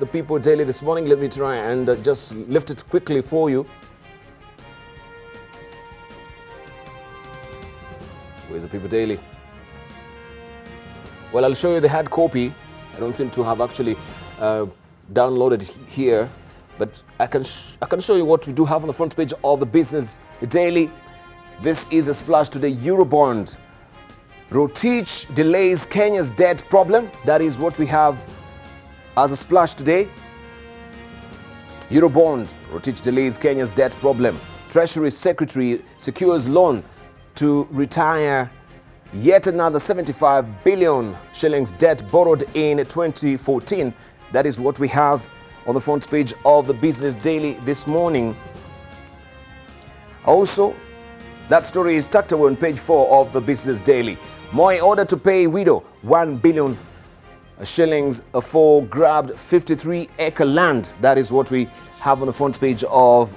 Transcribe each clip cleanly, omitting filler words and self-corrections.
the People Daily this morning. Let me try and just lift it quickly for you. Where's the People Daily? Well, I'll show you the hard copy. I don't seem to have actually downloaded here, but I can show you what we do have on the front page of the Business Daily. This is a splash today. Eurobond. Rotich delays Kenya's debt problem. That is what we have as a splash today. Eurobond. Rotich delays Kenya's debt problem. Treasury Secretary secures loan to retire yet another 75 billion shillings debt borrowed in 2014. That is what we have on the front page of the Business Daily this morning. Also, that story is tucked away on page 4 of the Business Daily. Moi order to pay widow 1 billion shillings for grabbed 53-acre land. That is what we have on the front page of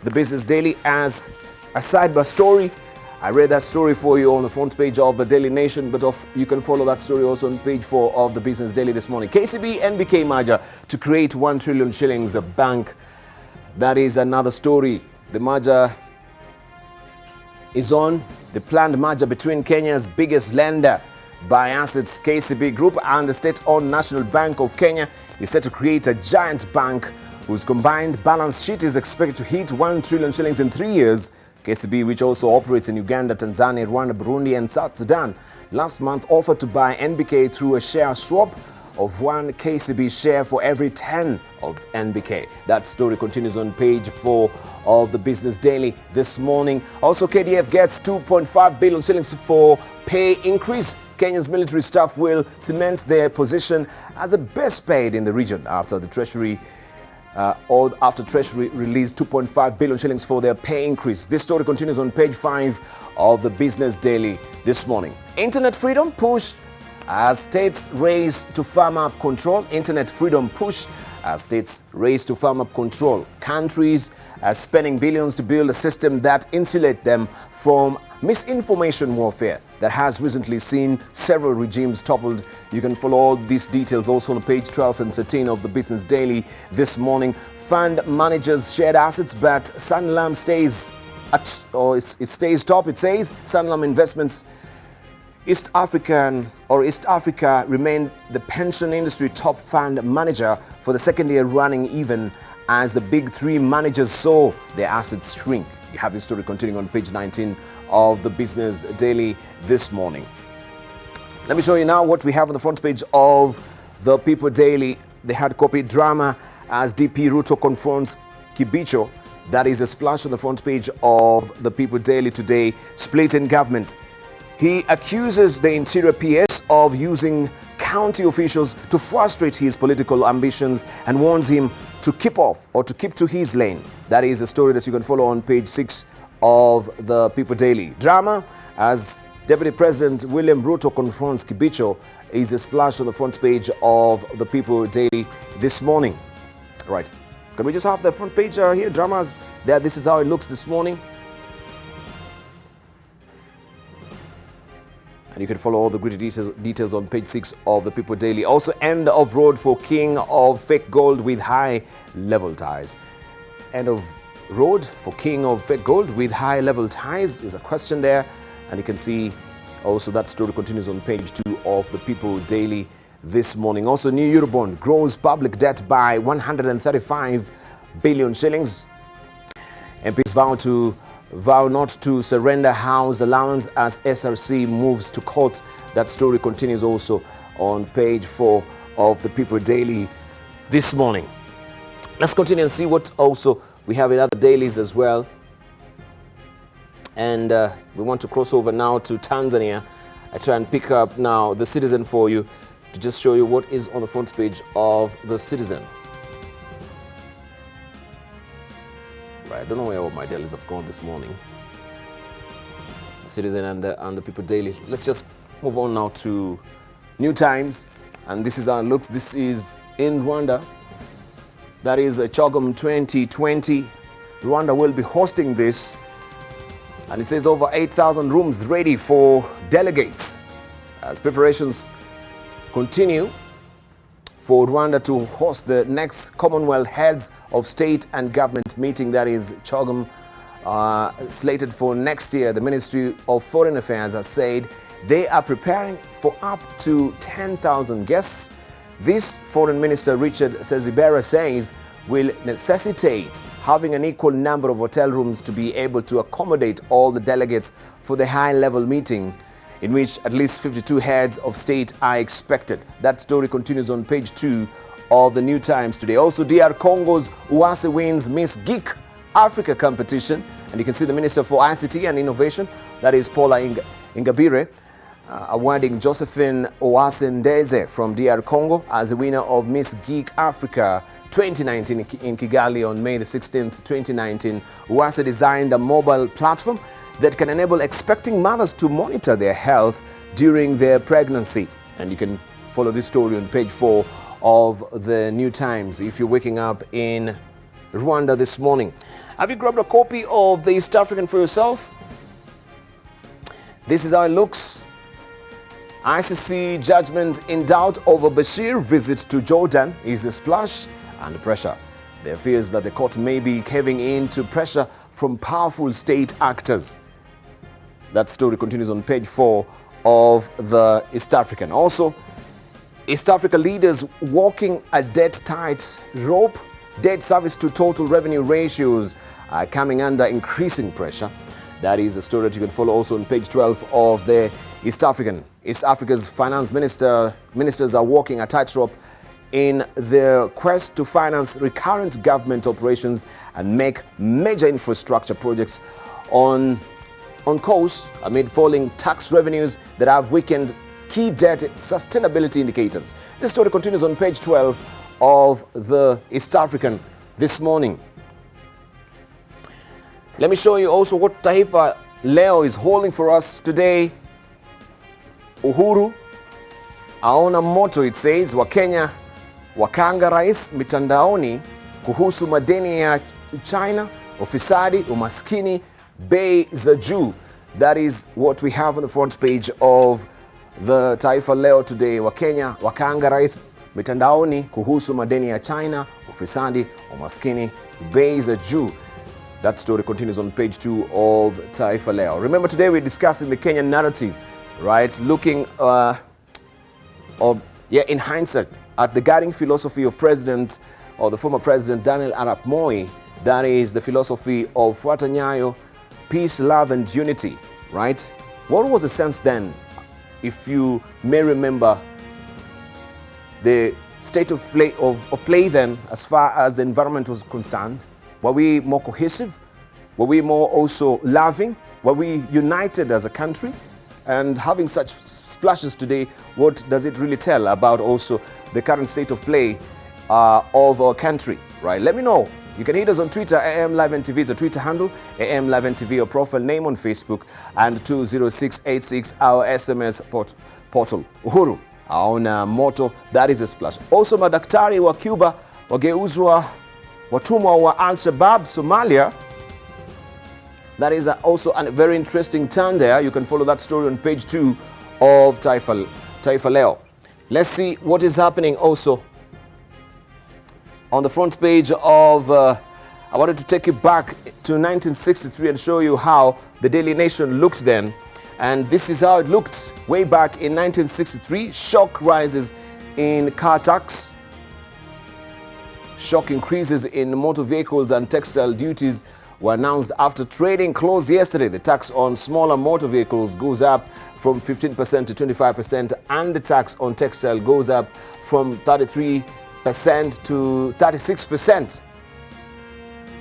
the Business Daily as a sidebar story. I read that story for you on the front page of the Daily Nation, but you can follow that story also on page 4 of the Business Daily this morning. KCB NBK merger to create 1 trillion shillings a bank. That is another story. The merger is on. The planned merger between Kenya's biggest lender by assets KCB Group and the state-owned National Bank of Kenya is set to create a giant bank whose combined balance sheet is expected to hit 1 trillion shillings in 3 years. KCB, which also operates in Uganda, Tanzania, Rwanda, Burundi and South Sudan, last month offered to buy NBK through a share swap of 1 KCB share for every 10 of NBK. That story continues on page 4 of the Business Daily this morning. Also, KDF gets 2.5 billion shillings for pay increase. Kenya's military staff will cement their position as the best paid in the region after the Treasury released 2.5 billion shillings for their pay increase. This story continues on page 5 of the Business Daily this morning. Internet freedom push as states race to firm up control. Internet freedom push as states race to firm up control. Countries are spending billions to build a system that insulates them from misinformation warfare that has recently seen several regimes toppled. You can follow all these details also on page 12 and 13 of the Business Daily this morning. Fund managers shared assets, but Sanlam stays it stays top. It says Sanlam Investments East Africa remained the pension industry top fund manager for the second year running, even as the big three managers saw their assets shrink. You have this story continuing on page 19 of the Business Daily this morning. Let me show you now what we have on the front page of the People Daily. The hard copy drama as DP Ruto confronts Kibicho. That is a splash on the front page of the People Daily today. Split in government. He accuses the Interior PS of using county officials to frustrate his political ambitions and warns him to keep to his lane. That is a story that you can follow on page 6 of the People Daily. Drama as Deputy President William Ruto confronts Kibicho is a splash on the front page of the People Daily this morning. Right. Can we just have the front page here? Dramas there. This is how it looks this morning. And you can follow all the gritty details on page 6 of the People Daily. Also, end of road for king of fake gold with high level ties. End of road for king of fake gold with high level ties is a question there. And you can see also that story continues on page 2 of the People Daily this morning. Also, new Eurobond grows public debt by 135 billion shillings. MPs vow not to surrender house allowance as SRC moves to court. That story continues also on page 4 of the People Daily this morning. Let's continue and see what also we have in other dailies as well. And we want to cross over now to Tanzania. I try and pick up now the Citizen for you to just show you what is on the front page of the Citizen. Right, I don't know where all my dailies have gone this morning. The Citizen and the People Daily. Let's just move on now to New Times. And this is how it looks. This is in Rwanda. That is a CHOGM 2020. Rwanda will be hosting this. And it says over 8,000 rooms ready for delegates as preparations continue for Rwanda to host the next Commonwealth Heads of State and Government meeting, that is CHOGM, slated for next year. The Ministry of Foreign Affairs has said they are preparing for up to 10,000 guests. This Foreign Minister Richard Debarl says will necessitate having an equal number of hotel rooms to be able to accommodate all the delegates for the high-level meeting, in which at least 52 heads of state are expected. That story continues on page 2 of the New Times today. Also, DR Congo's Uwase wins Miss Geek Africa competition, and you can see the Minister for ICT and Innovation, that is Paula Ingabire, awarding Josephine Uwase from DR Congo as the winner of Miss Geek Africa 2019 in Kigali on May the 16th, 2019. Uwase designed a mobile platform that can enable expecting mothers to monitor their health during their pregnancy. And you can follow this story on page 4 of the New Times if you're waking up in Rwanda this morning. Have you grabbed a copy of the East African for yourself? This is how it looks. ICC judgment in doubt over Bashir visit to Jordan is a splash under pressure. There are fears that the court may be caving in to pressure from powerful state actors. That story continues on page 4 of the East African. Also, East Africa leaders walking a debt-tight rope. Debt service to total revenue ratios are coming under increasing pressure. That is a story that you can follow also on page 12 of the East African. East Africa's finance ministers are walking a tightrope in their quest to finance recurrent government operations and make major infrastructure projects on course amid falling tax revenues that have weakened key debt sustainability indicators. This story continues on page 12 of the East African this morning. Let me show you also what Taifa Leo is holding for us today. Uhuru aona moto, it says. Wakenya wakanga rais mitandaoni kuhusu madeni ya China, ufisadi, umaskini, bei za juu. That is what we have on the front page of the Taifa Leo today. Wakenya wakanga rais mitandaoni kuhusu madeni ya China, ufisadi, umaskini, bei za juu. That story continues on page 2 of Taifa Leo. Remember, today we're discussing the Kenyan narrative, right? Looking in hindsight at the guiding philosophy of the former president Daniel Arap Moi. That is the philosophy of Fuata Nyayo, peace, love, and unity, right? What was the sense then, if you may remember, the state of play then as far as the environment was concerned? Were we more cohesive? Were we more also loving? Were we united as a country? And having such splashes today, what does it really tell about also the current state of play of our country, right? Let me know. You can hit us on Twitter, AM Live NTV, it's a Twitter handle, AM Live NTV, our profile name on Facebook, and 20686, our SMS portal. Uhuru aona moto, that is a splash. Also, madaktari wa Cuba wageuzwa watumwa wa Al-Shabaab Somalia. That is also a very interesting turn there. You can follow that story on page 2 of Taifa Leo. Let's see what is happening also on the front page of, I wanted to take you back to 1963 and show you how the Daily Nation looked then. And this is how it looked way back in 1963. Shock rises in car tax. Shock increases in motor vehicles and textile duties were announced after trading closed yesterday. The tax on smaller motor vehicles goes up from 15% to 25%, and the tax on textile goes up from 33% to 36%.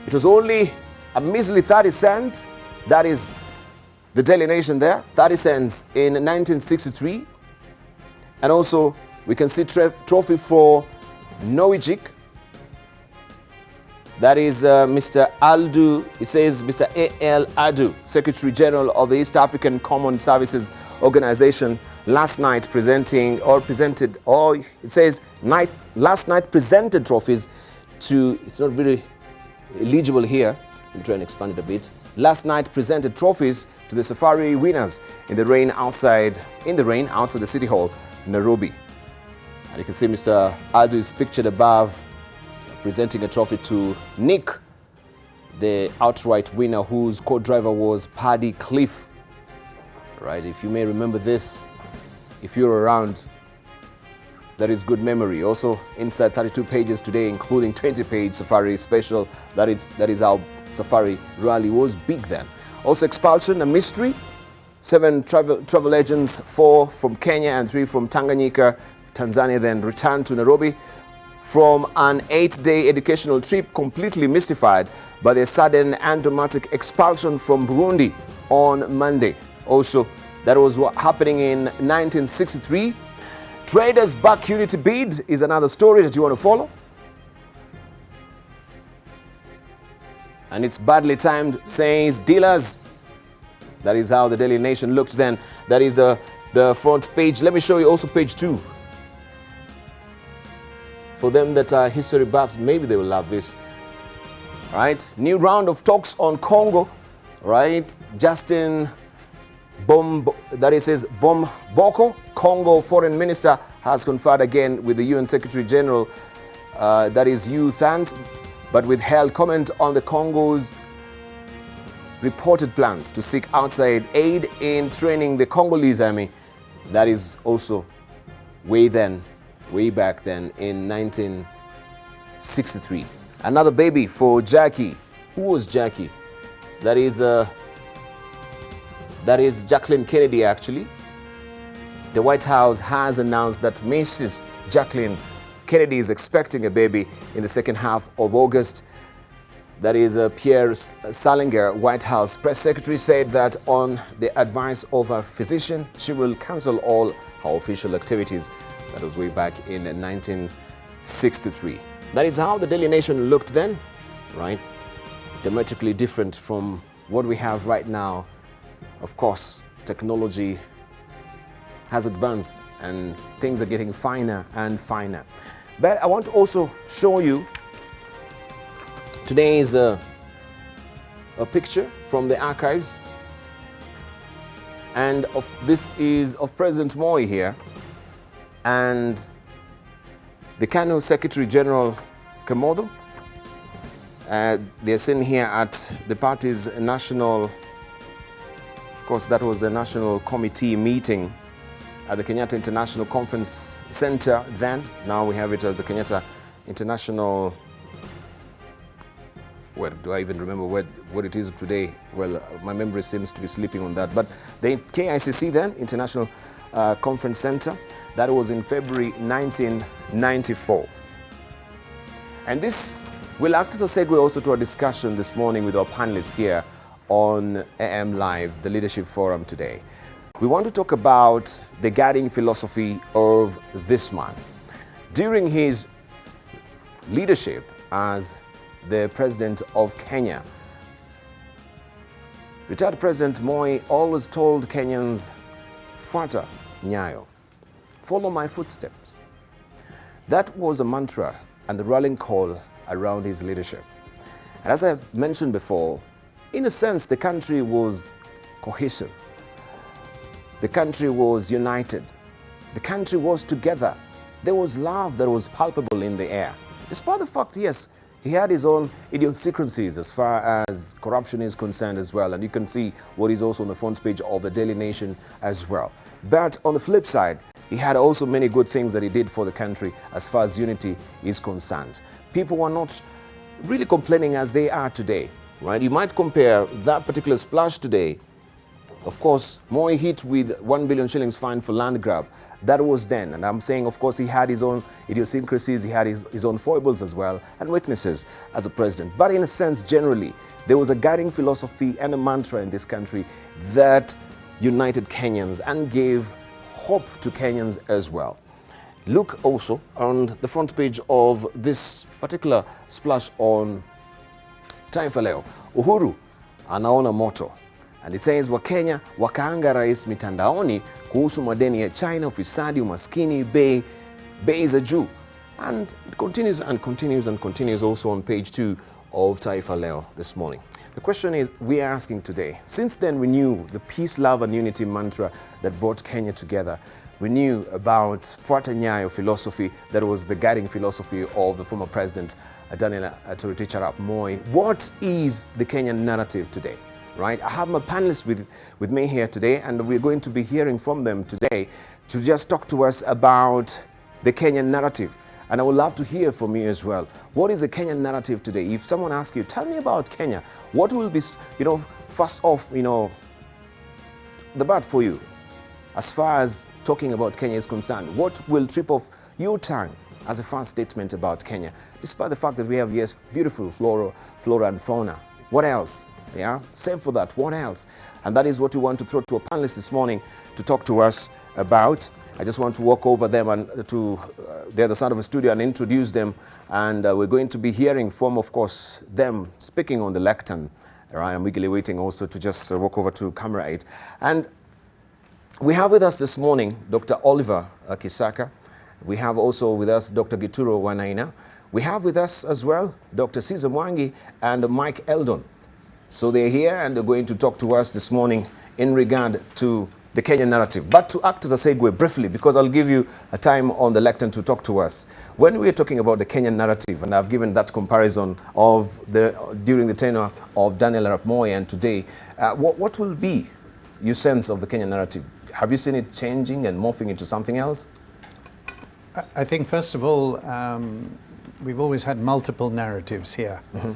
It was only a measly 30 cents. That is the Daily Nation there, 30 cents in 1963. And also, we can see trophy for Norwich. That is Mr. Aldu, it says Mr. A.L. Adu, Secretary General of the East African Common Services Organization, last night presented trophies to, it's not really legible here, I'm trying to expand it a bit. Last night presented trophies to the safari winners in the rain outside the City Hall, Nairobi. And you can see Mr. Aldo is pictured above, presenting a trophy to Nick, the outright winner, whose co-driver was Paddy Cliff. Right, if you may remember this, if you're around, that is good memory. Also inside 32 pages today, including 20-page Safari special. That is how Safari rally was big then. Also expulsion, a mystery. 7 travel agents, 4 from Kenya and 3 from Tanganyika, Tanzania, then returned to Nairobi from an 8-day educational trip, completely mystified by the sudden and dramatic expulsion from Burundi on Monday. Also, that was what happening in 1963. Traders back unity bid is another story that you want to follow. And it's badly timed, says dealers. That is how the Daily Nation looked then. That is the front page. Let me show you also page 2. For them that are history buffs, maybe they will love this. Right? New round of talks on Congo. Right? Justin Bomboko, Congo Foreign Minister, has conferred again with the UN Secretary General, that is U Thant, but withheld comment on the Congo's reported plans to seek outside aid in training the Congolese army. That is also way back then in 1963. Another baby for Jackie. Who was Jackie? That is Jacqueline Kennedy, actually. The White House has announced that Mrs. Jacqueline Kennedy is expecting a baby in the second half of August. That is Pierre Salinger, White House press secretary, said that on the advice of a physician, she will cancel all her official activities. That was way back in 1963. That is how the Daily Nation looked then, right? Diametrically different from what we have right now. Of course, technology has advanced and things are getting finer and finer. But I want to also show you today's a picture from the archives, and this is of President Moi here, and the Kanu Secretary General Kemodo. They're sitting here at the party's national, of course, that was the national committee meeting at the Kenyatta International Conference Center then. Now we have it as the Kenyatta International, where do I even remember what it is today? Well, my memory seems to be slipping on that. But the KICC then, International Conference Center, that was in February 1994. And this will act as a segue also to our discussion this morning with our panelists here on AM Live, the Leadership Forum today. We want to talk about the guiding philosophy of this man. During his leadership as the President of Kenya, retired President Moi always told Kenyans, "Fuata nyayo," follow my footsteps. That was a mantra and the rallying call around his leadership. And as I mentioned before, in a sense, the country was cohesive. The country was united. The country was together. There was love that was palpable in the air. Despite the fact, yes, he had his own idiosyncrasies as far as corruption is concerned as well. And you can see what is also on the front page of the Daily Nation as well. But on the flip side, he had also many good things that he did for the country as far as unity is concerned. People were not really complaining as they are today, right? You might compare that particular splash today. Of course, Moi hit with 1 billion shillings fine for land grab. That was then. And I'm saying, of course, he had his own idiosyncrasies, he had his own foibles as well, and weaknesses as a president. But in a sense, generally, there was a guiding philosophy and a mantra in this country that united Kenyans and gave hope to Kenyans as well. Look also on the front page of this particular splash on Taifa Leo. Uhuru anaona moto. And it says Wakenya wakaanga rais mitandaoni kuhusu madeni ya China, ufisadi, umaskini, bei za juu. And it continues and continues and continues also on page 2 of Taifa Leo this morning. The question is, we are asking today, since then we knew the peace, love and unity mantra that brought Kenya together, we knew about Nyayo philosophy, that was the guiding philosophy of the former president, Daniel Arap Moi. What is the Kenyan narrative today? Right? I have my panelists with me here today, and we're going to be hearing from them today to just talk to us about the Kenyan narrative. And I would love to hear from you as well. What is the Kenyan narrative today? If someone asks you, tell me about Kenya, what will be, first off, the bat for you? As far as talking about Kenya is concerned, what will trip off your tongue as a first statement about Kenya? Despite the fact that we have, yes, beautiful flora and fauna. What else? Yeah, save for that, what else? And that is what we want to throw to our panelists this morning to talk to us about. I just want to walk over them and to the other side of the studio and introduce them. And we're going to be hearing from, of course, them speaking on the lectern. Right, I'm eagerly waiting also to just walk over to camera 8. And we have with us this morning Dr. Oliver Kisaka. We have also with us Dr. Gituro Wanaina. We have with us as well Dr. Caesar Mwangi and Mike Eldon. So they're here and they're going to talk to us this morning in regard to the Kenyan narrative. But to act as a segue briefly, because I'll give you a time on the lectern to talk to us. When we're talking about the Kenyan narrative, and I've given that comparison of during the tenure of Daniel Arap Moi and today, what will be your sense of the Kenyan narrative? Have you seen it changing and morphing into something else? I think, first of all, we've always had multiple narratives here. Mm-hmm.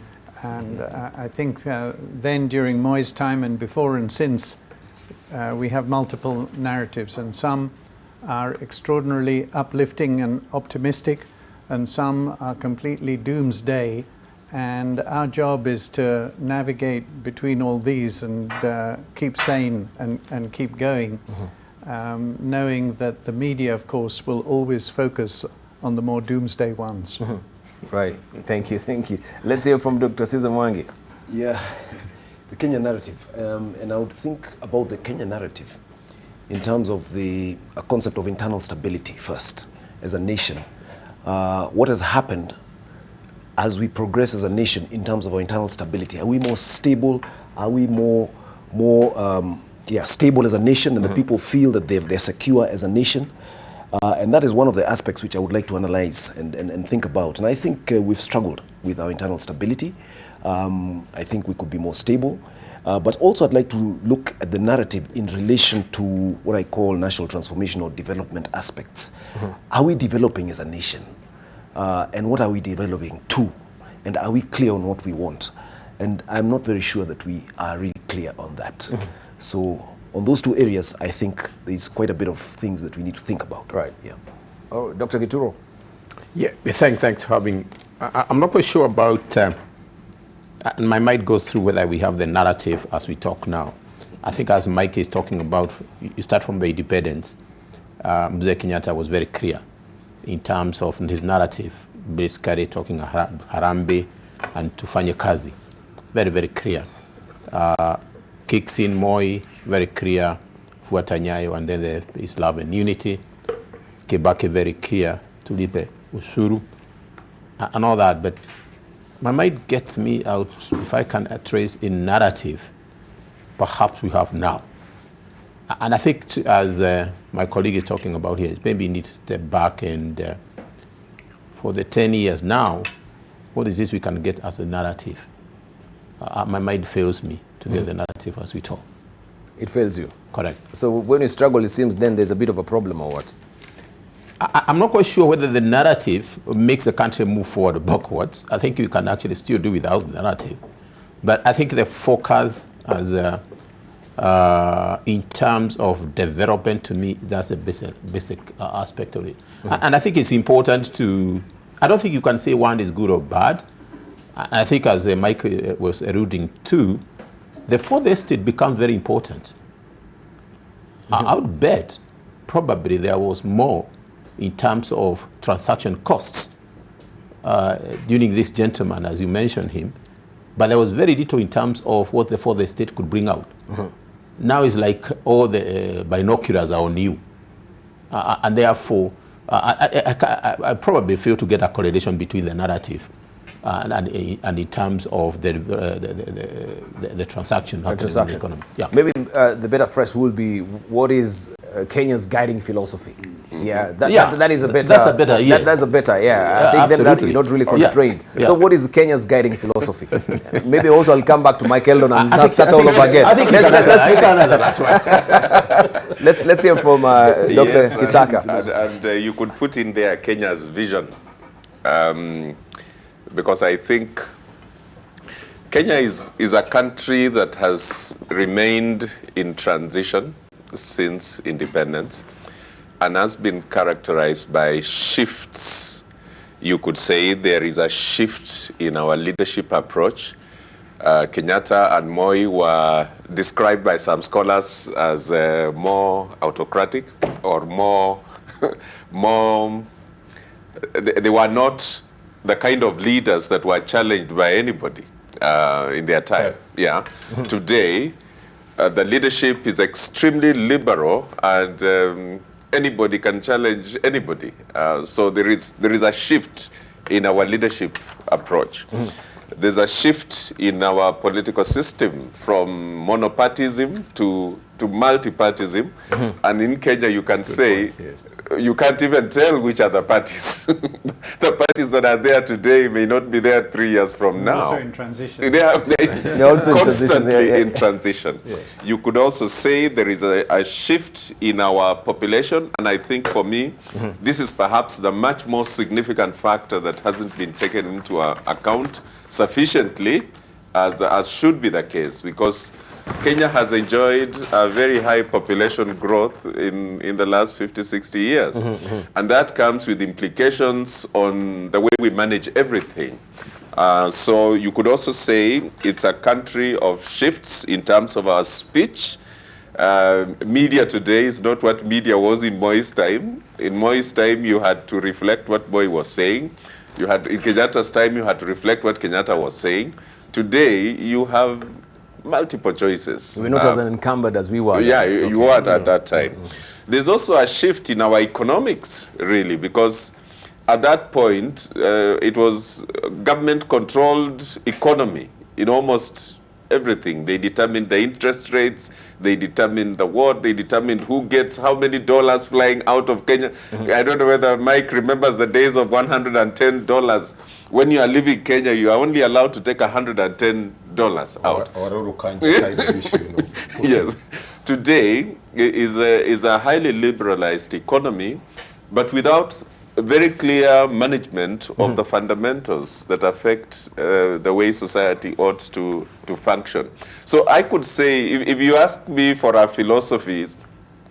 And I think then during Moi's time and before and since, we have multiple narratives, and some are extraordinarily uplifting and optimistic, and some are completely doomsday. And our job is to navigate between all these and keep sane and keep going, mm-hmm. Knowing that the media, of course, will always focus on the more doomsday ones. Mm-hmm. Right. Thank you. Thank you. Let's hear from Dr. Caesar Mwangi. Yeah, the Kenyan narrative. And I would think about the Kenyan narrative in terms of the concept of internal stability first, as a nation. What has happened as we progress as a nation in terms of our internal stability? Are we more stable? Are we more stable as a nation, and mm-hmm. the people feel that they're secure as a nation? And that is one of the aspects which I would like to analyze and think about. And I think we've struggled with our internal stability. I think we could be more stable. But also I'd like to look at the narrative in relation to what I call national transformation or development aspects. Mm-hmm. Are we developing as a nation? And what are we developing to? And are we clear on what we want? And I'm not very sure that we are really clear on that. Mm-hmm. So on those two areas, I think there's quite a bit of things that we need to think about. Right. Yeah. Oh, Dr. Gituro. Yeah. Thanks for having. I'm not quite sure about. And my mind goes through whether we have the narrative as we talk now. I think as Mike is talking about, you start from the independence. Mzee Kenyatta was very clear in terms of his narrative, basically talking Harambe and Tufanye Kazi. Very, very clear. Kicks in Moi, very clear, Fuata Nyayo, and then there is love and unity. Kibaki, very clear, Tulipe, Usuru, and all that. But my mind gets me out, if I can trace a narrative, perhaps we have now. And I think, as my colleague is talking about here, maybe need to step back and, for the 10 years now, what is this we can get as a narrative? My mind fails me to get the narrative as we talk. It fails you? Correct. So when you struggle, it seems then there's a bit of a problem, or what? I'm not quite sure whether the narrative makes the country move forward or backwards. I think you can actually still do without the narrative. But I think the focus as in terms of development, to me, that's a basic aspect of it. Mm-hmm. And I think it's important to, I don't think you can say one is good or bad. I think, as Mike was alluding to, the fourth estate becomes very important. Mm-hmm. I would bet probably there was more in terms of transaction costs during this gentleman, as you mentioned him, but there was very little in terms of what the fourth estate could bring out. Mm-hmm. Now it's like all the binoculars are on you. And therefore, I probably fail to get a correlation between the narrative and in terms of the transaction happening in the economy. Yeah. Maybe the better phrase will be, what is Kenya's guiding philosophy. Yeah, Yeah, that is a better. that's a better, yes. That's a better. Yeah, I think then that absolutely. you're not really constrained. Yeah. So, what is Kenya's guiding philosophy? Maybe also I'll come back to Mike Eldon and I start all over again. I think Let's I can answer that one. let's hear from Dr. Yes, Kisaka. and you could put in there Kenya's vision, because I think Kenya is a country that has remained in transition since independence and has been characterized by shifts. You could say there is a shift in our leadership approach. Kenyatta and Moi were described by some scholars as more autocratic or more, they were not the kind of leaders that were challenged by anybody in their time. Yeah. Today, the leadership is extremely liberal and anybody can challenge anybody. So there is a shift in our leadership approach. There's a shift in our political system from monopartism to multipartism. And in Kenya, you can say, you can't even tell which are the parties. The parties that are there today may not be there 3 years from now. Also in transition. They are also constantly in transition. Yes. You could also say there is a shift in our population, and I think for me, this is perhaps the much more significant factor that hasn't been taken into account sufficiently as should be the case, because Kenya has enjoyed a very high population growth in the last 50, 60 years. And that comes with implications on the way we manage everything. So you could also say it's a country of shifts in terms of our speech. Media today is not what media was in Moi's time. In Moi's time, you had to reflect what Moi was saying. In Kenyatta's time, you had to reflect what Kenyatta was saying. Today, you have multiple choices. We're not as encumbered as we were. Yeah, you were at that time. There's also a shift in our economics, really, because at that point, it was government-controlled economy in almost everything. They determined the interest rates, they determined the what, they determined who gets how many dollars flying out of Kenya. I don't know whether Mike remembers the days of $110. When you are leaving Kenya, you are only allowed to take $110 out. Yes. Today is a highly liberalized economy, but without a very clear management of the fundamentals that affect the way society ought to function. So I could say, if you ask me for our philosophies,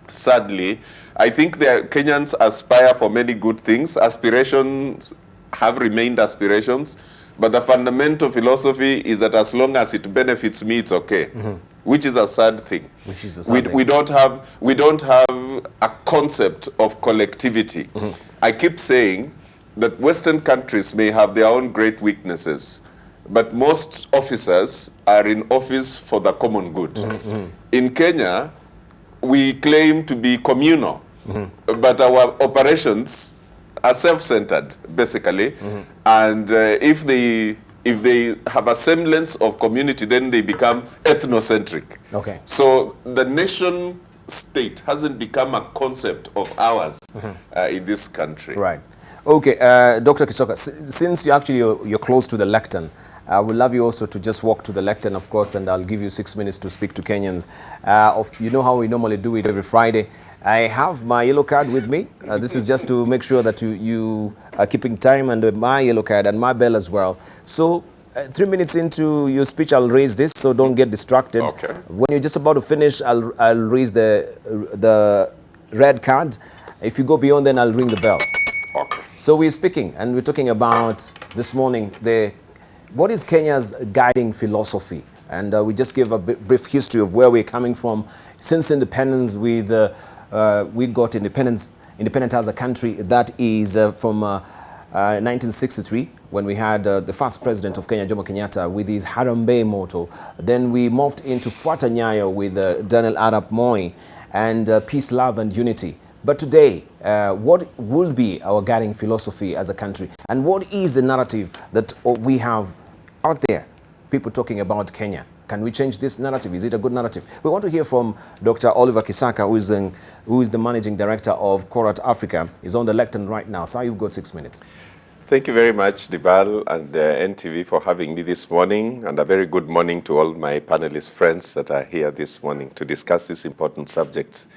sadly, I think the Kenyans aspire for many good things. Aspirations have remained aspirations, but the fundamental philosophy is that as long as it benefits me, it's okay. Which is a sad thing. Which is a sad thing. We don't have a concept of collectivity. I keep saying that Western countries may have their own great weaknesses, but most officers are in office for the common good. In Kenya, we claim to be communal, but our operations are self-centered, basically. And if they have a semblance of community, then they become ethnocentric. Okay. So the nation state hasn't become a concept of ours in this country. Right. Okay, Dr. Kisaka, since you're close to the lectern, I would love you also to just walk to the lectern, of course, and I'll give you 6 minutes to speak to Kenyans. You know how we normally do it every Friday. I have my yellow card with me. This is just to make sure that you are keeping time, and my yellow card and my bell as well. So 3 minutes into your speech, I'll raise this, so don't get distracted. Okay. When you're just about to finish, I'll raise the red card. If you go beyond, then I'll ring the bell. Okay. So we're speaking, and we're talking about this morning what is Kenya's guiding philosophy, and we just give a brief history of where we're coming from since independence. We got independent as a country. That is from 1963, when we had the first president of Kenya, Jomo Kenyatta, with his Harambee motto. Then we moved into Fuata Nyayo with Daniel Arap Moi, and peace, love, and unity. But today, what will be our guiding philosophy as a country? And what is the narrative that we have out there? People talking about Kenya. Can we change this narrative? Is it a good narrative? We want to hear from Dr. Oliver Kisaka, who is the Managing Director of Corat Africa. He's on the lectern right now. Sir, you've got 6 minutes. Thank you very much, Debarl and NTV, for having me this morning, and a very good morning to all my panelist friends that are here this morning to discuss this important subject.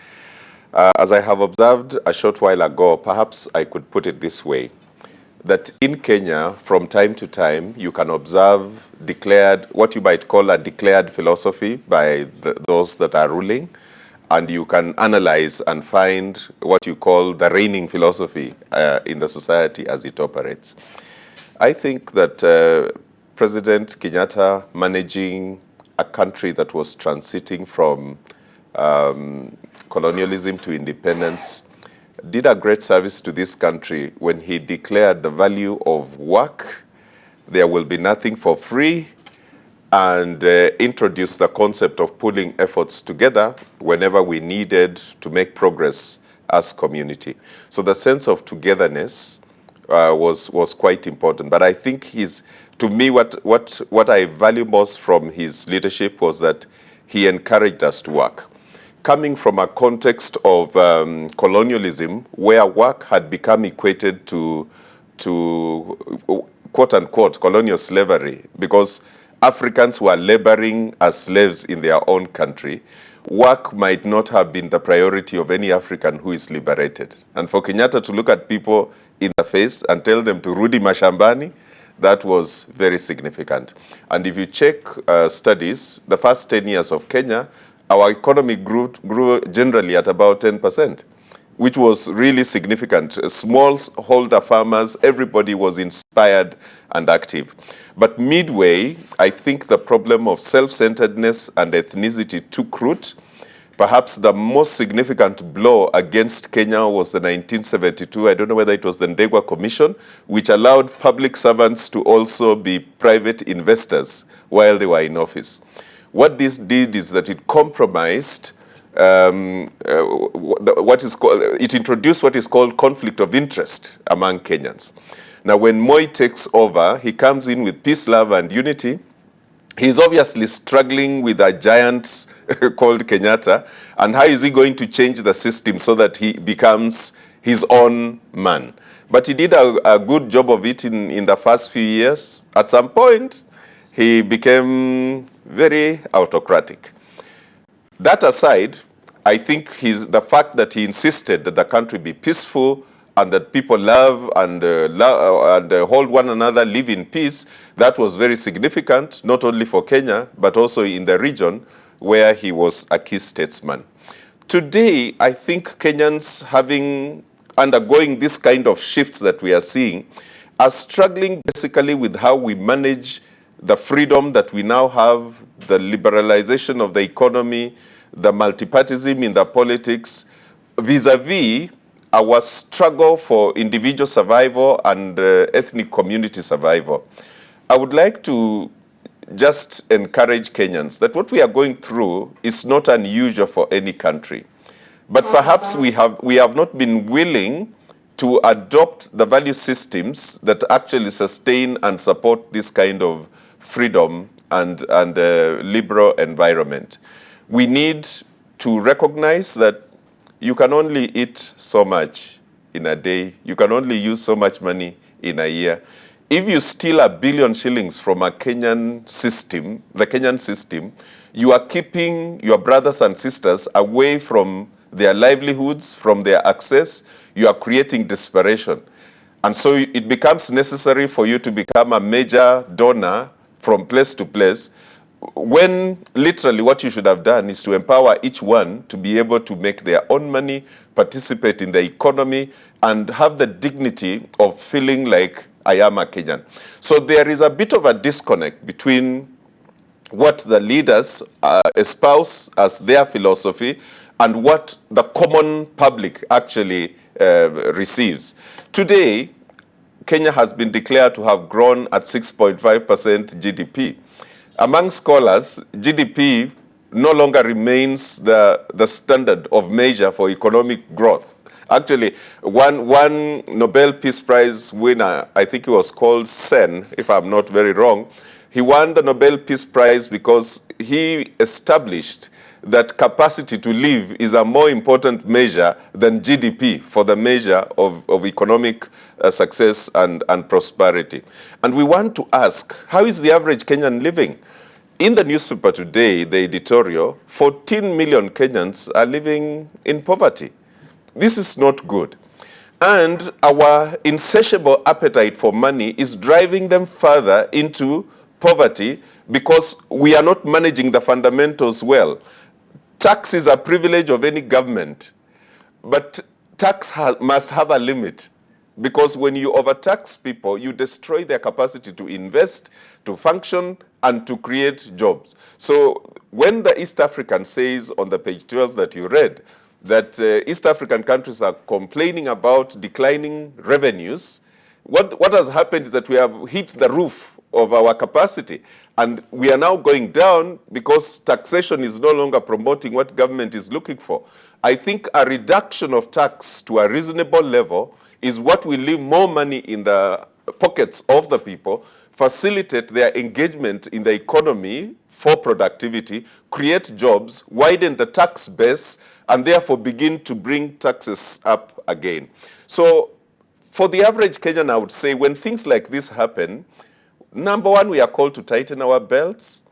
As I have observed a short while ago, perhaps I could put it this way, that in Kenya, from time to time, you can observe what you might call a declared philosophy by those that are ruling, and you can analyze and find what you call the reigning philosophy in the society as it operates. I think that President Kenyatta, managing a country that was transiting from colonialism to independence, did a great service to this country when he declared the value of work, there will be nothing for free, and introduced the concept of pulling efforts together whenever we needed to make progress as community. So the sense of togetherness was quite important. But I think to me, what I value most from his leadership was that he encouraged us to work. Coming from a context of colonialism, where work had become equated to quote-unquote colonial slavery, because Africans were laboring as slaves in their own country, work might not have been the priority of any African who is liberated. And for Kenyatta to look at people in the face and tell them to rudi mashambani, that was very significant. And if you check studies, the first 10 years of Kenya, our economy grew generally at about 10%, which was really significant. Smallholder farmers, everybody was inspired and active. But midway, I think the problem of self-centeredness and ethnicity took root. Perhaps the most significant blow against Kenya was the 1972, I don't know whether it was the Ndegwa Commission, which allowed public servants to also be private investors while they were in office. What this did is that it compromised it introduced what is called conflict of interest among Kenyans. Now, when Moi takes over, he comes in with peace, love, and unity. He's obviously struggling with a giant called Kenyatta, and how is he going to change the system so that he becomes his own man? But he did a good job of it in the first few years. At some point, he became very autocratic. That aside, I think the fact that he insisted that the country be peaceful and that people love and hold one another, live in peace, that was very significant, not only for Kenya, but also in the region where he was a key statesman. Today, I think Kenyans undergoing this kind of shifts that we are seeing are struggling basically with how we manage the freedom that we now have, the liberalization of the economy, the multipartism in the politics, vis-a-vis our struggle for individual survival and ethnic community survival. I would like to just encourage Kenyans that what we are going through is not unusual for any country. But perhaps we have not been willing to adopt the value systems that actually sustain and support this kind of freedom and liberal environment. We need to recognize that you can only eat so much in a day. You can only use so much money in a year. If you steal 1 billion shillings from a Kenyan system, the Kenyan system, you are keeping your brothers and sisters away from their livelihoods, from their access. You are creating desperation. And so it becomes necessary for you to become a major donor from place to place, when literally what you should have done is to empower each one to be able to make their own money, participate in the economy, and have the dignity of feeling like I am a Kenyan. So there is a bit of a disconnect between what the leaders espouse as their philosophy and what the common public actually receives. Today, Kenya has been declared to have grown at 6.5% GDP. Among scholars, GDP no longer remains the standard of measure for economic growth. Actually, one Nobel Peace Prize winner, I think he was called Sen, if I'm not very wrong, He won the Nobel Peace Prize because he established that capacity to live is a more important measure than GDP for the measure of economic success and prosperity. And we want to ask, how is the average Kenyan living? In the newspaper today, the editorial, 14 million Kenyans are living in poverty. This is not good. And our insatiable appetite for money is driving them further into poverty because we are not managing the fundamentals well. Tax is a privilege of any government, but tax must have a limit, because when you overtax people, you destroy their capacity to invest, to function, and to create jobs. So when the East African says on the page 12 that you read, that East African countries are complaining about declining revenues, what has happened is that we have hit the roof of our capacity. And we are now going down because taxation is no longer promoting what government is looking for. I think a reduction of tax to a reasonable level is what will leave more money in the pockets of the people, facilitate their engagement in the economy for productivity, create jobs, widen the tax base, and therefore begin to bring taxes up again. So for the average Kenyan, I would say when things like this happen, number one, we are called to tighten our belts.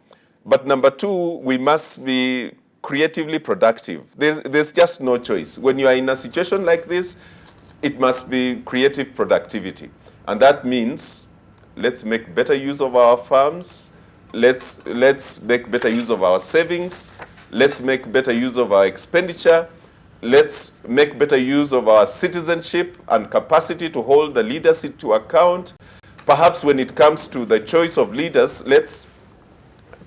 But number two, we must be creatively productive. There's just no choice. When you are in a situation like this, it must be creative productivity. And that means let's make better use of our farms. Let's make better use of our savings. Let's make better use of our expenditure. Let's make better use of our citizenship and capacity to hold the leaders to account. Perhaps when it comes to the choice of leaders, let's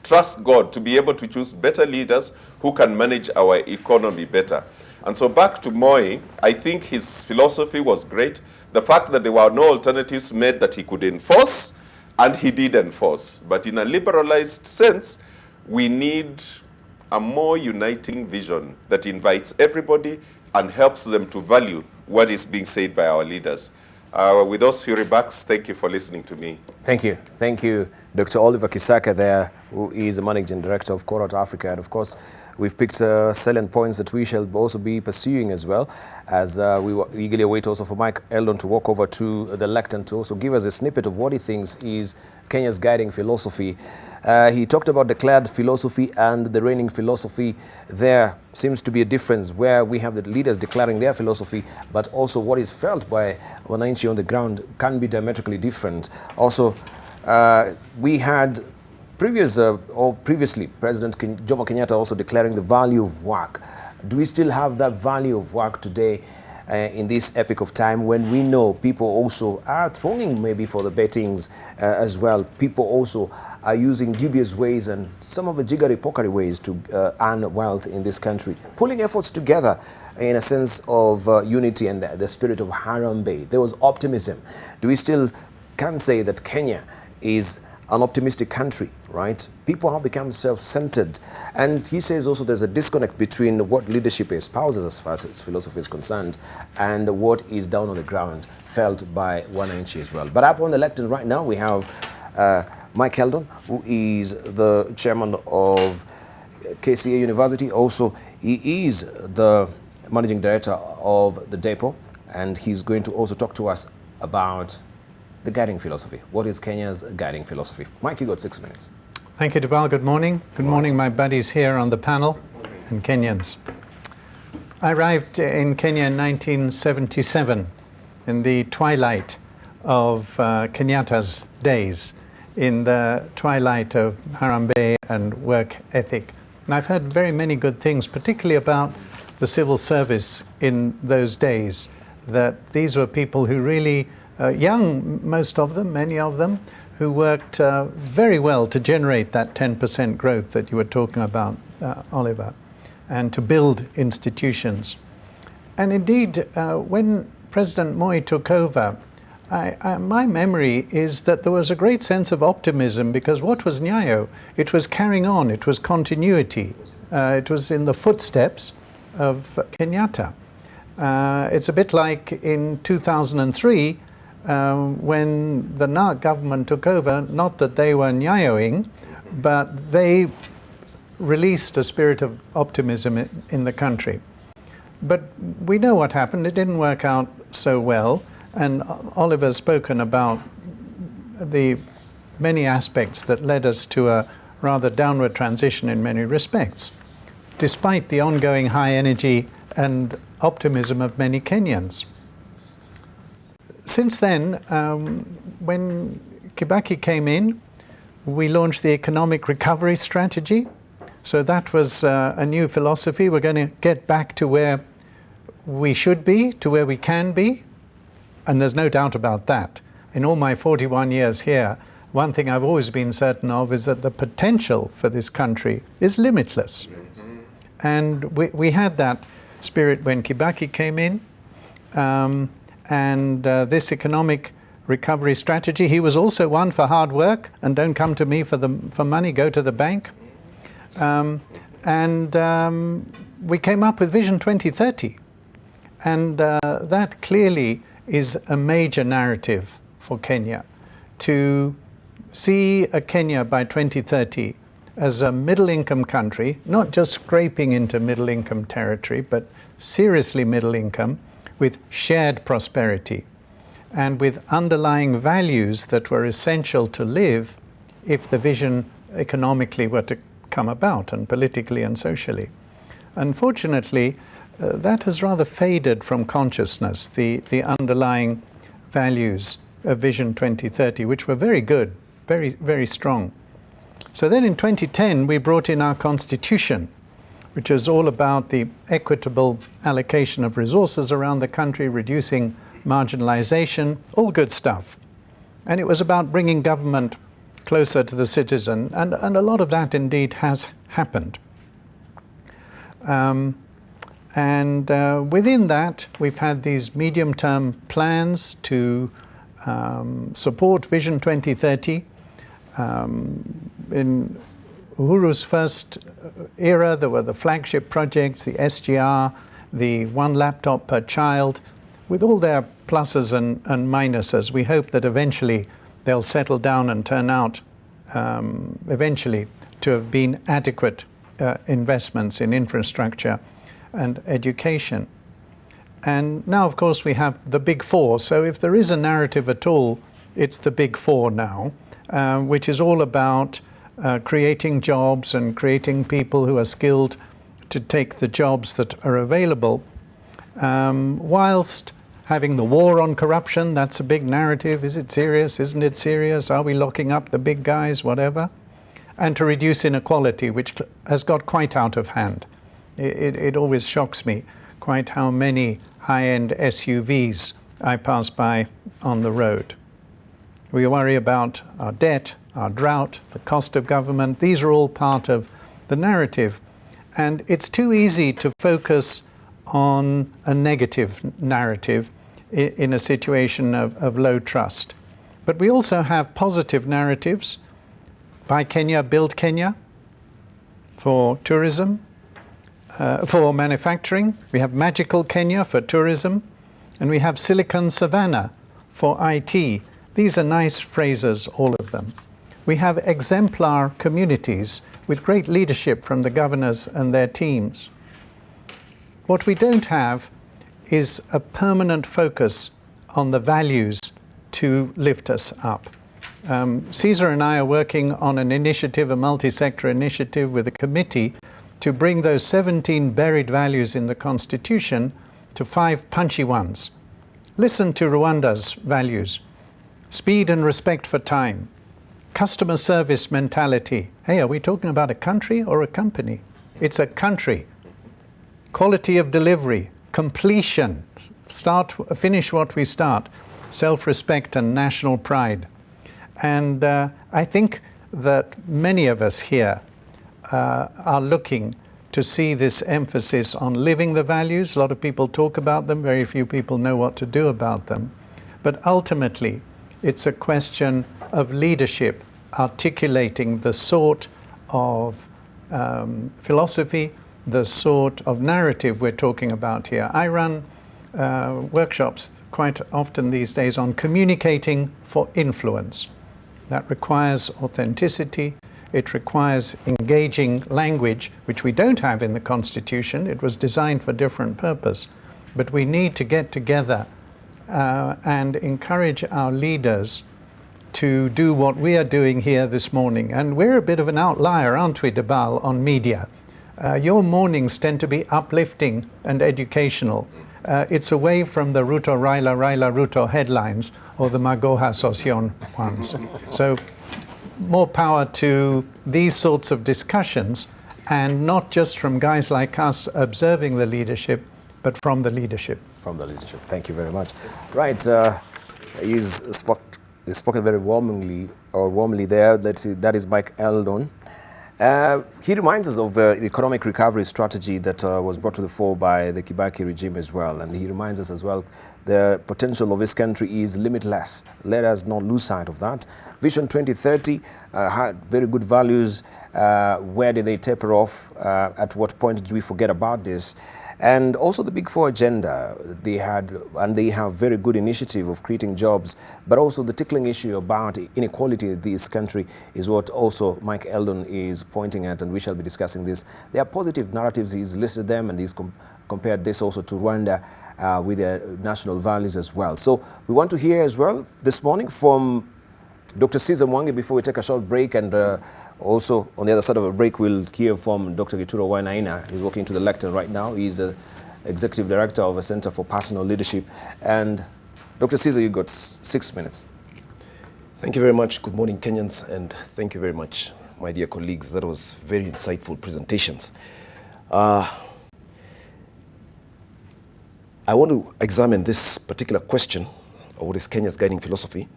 trust God to be able to choose better leaders who can manage our economy better. And so back to Moi, I think his philosophy was great. The fact that there were no alternatives meant that he could enforce, and he did enforce. But in a liberalized sense, we need a more uniting vision that invites everybody and helps them to value what is being said by our leaders. With those few remarks, thank you for listening to me. Thank you. Thank you, Dr. Oliver Kisaka there, who is the Managing Director of Corat Africa. And of course, we've picked salient points that we shall also be pursuing as well, as we eagerly await also for Mike Eldon to walk over to the lectern to also give us a snippet of what he thinks is Kenya's guiding philosophy. He talked about declared philosophy and the reigning philosophy. There seems to be a difference where we have the leaders declaring their philosophy, but also what is felt by wananchi on the ground can be diametrically different. Also, we had previously President Jomo Kenyatta also declaring the value of work. Do we still have that value of work today in this epoch of time when we know people also are thronging maybe for the bettings as well? People also are using dubious ways and some of the jiggery-pokery ways to earn wealth in this country, pulling efforts together in a sense of unity and the spirit of Harambee. There was optimism. Do we still can say that Kenya is an optimistic country, right? People have become self-centered. And he says also there's a disconnect between what leadership espouses as far as its philosophy is concerned and what is down on the ground felt by wananchi as well. But up on the lectern right now, we have Mike Eldon, who is the chairman of KCA University. Also, he is the managing director of the Debarl, and he's going to also talk to us about the guiding philosophy. What is Kenya's guiding philosophy? Mike, you got 6 minutes. Thank you, Debarl. Good morning. Good morning, my buddies here on the panel and Kenyans. I arrived in Kenya in 1977, in the twilight of Kenyatta's days, in the twilight of Harambee and work ethic. And I've heard very many good things, particularly about the civil service in those days, that these were people who really, young, most of them, many of them, who worked very well to generate that 10% growth that you were talking about, Oliver, and to build institutions. And indeed, when President Moi took over, my memory is that there was a great sense of optimism, because what was Nyayo? It was carrying on, it was continuity. It was in the footsteps of Kenyatta. It's a bit like in 2003, when the NARC government took over, not that they were nyayoing, but they released a spirit of optimism in the country. But we know what happened. It didn't work out so well. And Oliver's spoken about the many aspects that led us to a rather downward transition in many respects, despite the ongoing high energy and optimism of many Kenyans. Since then, when Kibaki came in, we launched the economic recovery strategy. So that was a new philosophy. We're going to get back to where we should be, to where we can be. And there's no doubt about that. In all my 41 years here, one thing I've always been certain of is that the potential for this country is limitless. And we had that spirit when Kibaki came in. This economic recovery strategy, he was also one for hard work and don't come to me for money, go to the bank. We came up with Vision 2030. And that clearly is a major narrative for Kenya, to see a Kenya by 2030 as a middle-income country, not just scraping into middle-income territory, but seriously middle income, with shared prosperity and with underlying values that were essential to live if the vision economically were to come about, and politically and socially. Unfortunately, that has rather faded from consciousness, the underlying values of Vision 2030, which were very good, very, very strong. So then in 2010, we brought in our constitution, which is all about the equitable allocation of resources around the country, reducing marginalization, all good stuff. And it was about bringing government closer to the citizen, and a lot of that indeed has happened. Within that, we've had these medium-term plans to support Vision 2030. In Uhuru's first era, there were the flagship projects, the SGR, the one laptop per child, with all their pluses and minuses. We hope that eventually they'll settle down and turn out eventually to have been adequate investments in infrastructure and education. And now, of course, we have the big four. So if there is a narrative at all, it's the big four now, which is all about creating jobs and creating people who are skilled to take the jobs that are available, whilst having the war on corruption. That's a big narrative. Is it serious? Isn't it serious? Are we locking up the big guys? Whatever. And to reduce inequality, which has got quite out of hand. It always shocks me quite how many high-end SUVs I pass by on the road. We worry about our debt, our drought, the cost of government. These are all part of the narrative. And it's too easy to focus on a negative narrative in a situation of low trust. But we also have positive narratives. Buy Kenya, build Kenya, for tourism, for manufacturing. We have Magical Kenya for tourism, and we have Silicon Savannah for IT. These are nice phrases, all of them. We have exemplar communities with great leadership from the governors and their teams. What we don't have is a permanent focus on the values to lift us up. Caesar and I are working on an initiative, a multi-sector initiative with a committee to bring those 17 buried values in the Constitution to 5 punchy ones. Listen to Rwanda's values: speed and respect for time, customer service mentality. Hey, are we talking about a country or a company? It's a country. Quality of delivery, completion, finish what we start, self-respect and national pride. And I think that many of us here are looking to see this emphasis on living the values. A lot of people talk about them, very few people know what to do about them. But ultimately, it's a question of leadership, articulating the sort of philosophy, the sort of narrative we're talking about here. I run workshops quite often these days on communicating for influence. That requires authenticity. It requires engaging language, which we don't have in the Constitution. It was designed for different purpose. But we need to get together and encourage our leaders to do what we are doing here this morning. And we're a bit of an outlier, aren't we, Debarl, on media? Your mornings tend to be uplifting and educational. It's away from the Ruto Raila Ruto headlines or the Magoha Sosion ones. So more power to these sorts of discussions, and not just from guys like us observing the leadership, but from the leadership. From the leadership. Thank you very much. Right, he's spoken very warmly there. That is Mike Eldon. He reminds us of the economic recovery strategy that was brought to the fore by the Kibaki regime as well. And he reminds us as well the potential of this country is limitless. Let us not lose sight of that. Vision 2030 had very good values. Where did they taper off? At what point did we forget about this? And also the Big Four agenda, they have very good initiative of creating jobs, but also the tickling issue about inequality in this country is what also Mike Eldon is pointing at, and we shall be discussing this. There are positive narratives, he's listed them, and he's compared this also to Rwanda with their national values as well. So we want to hear as well this morning from Dr. Caesar Mwangi before we take a short break, and also on the other side of a break we'll hear from Dr. Gituro Wainaina. He's walking to the lectern right now. He's the Executive Director of a Center for Personal Leadership. And Dr. Caesar, you got 6 minutes. Thank you very much. Good morning, Kenyans, and thank you very much, my dear colleagues. That was very insightful presentations. I want to examine this particular question of what is Kenya's guiding philosophy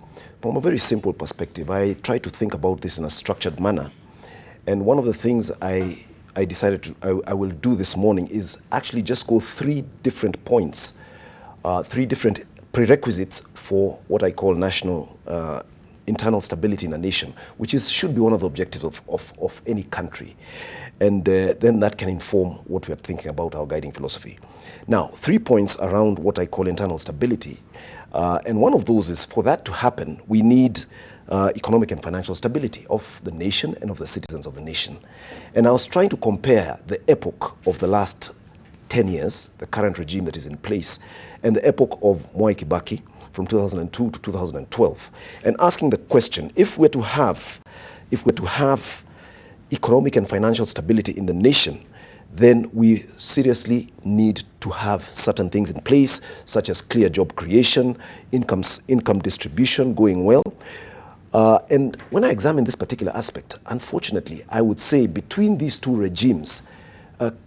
from a very simple perspective. I try to think about this in a structured manner. And one of the things I decided I will do this morning is actually just go 3 different points, 3 different prerequisites for what I call national internal stability in a nation, which should be one of the objectives of any country. And then that can inform what we are thinking about our guiding philosophy. Now, 3 points around what I call internal stability. And one of those is, for that to happen, we need economic and financial stability of the nation and of the citizens of the nation. And I was trying to compare the epoch of the last 10 years, the current regime that is in place, and the epoch of Mwai Kibaki from 2002 to 2012, and asking the question, if we're to have economic and financial stability in the nation, then we seriously need to have certain things in place, such as clear job creation, income distribution going well. And when I examine this particular aspect, unfortunately, I would say between these 2 regimes,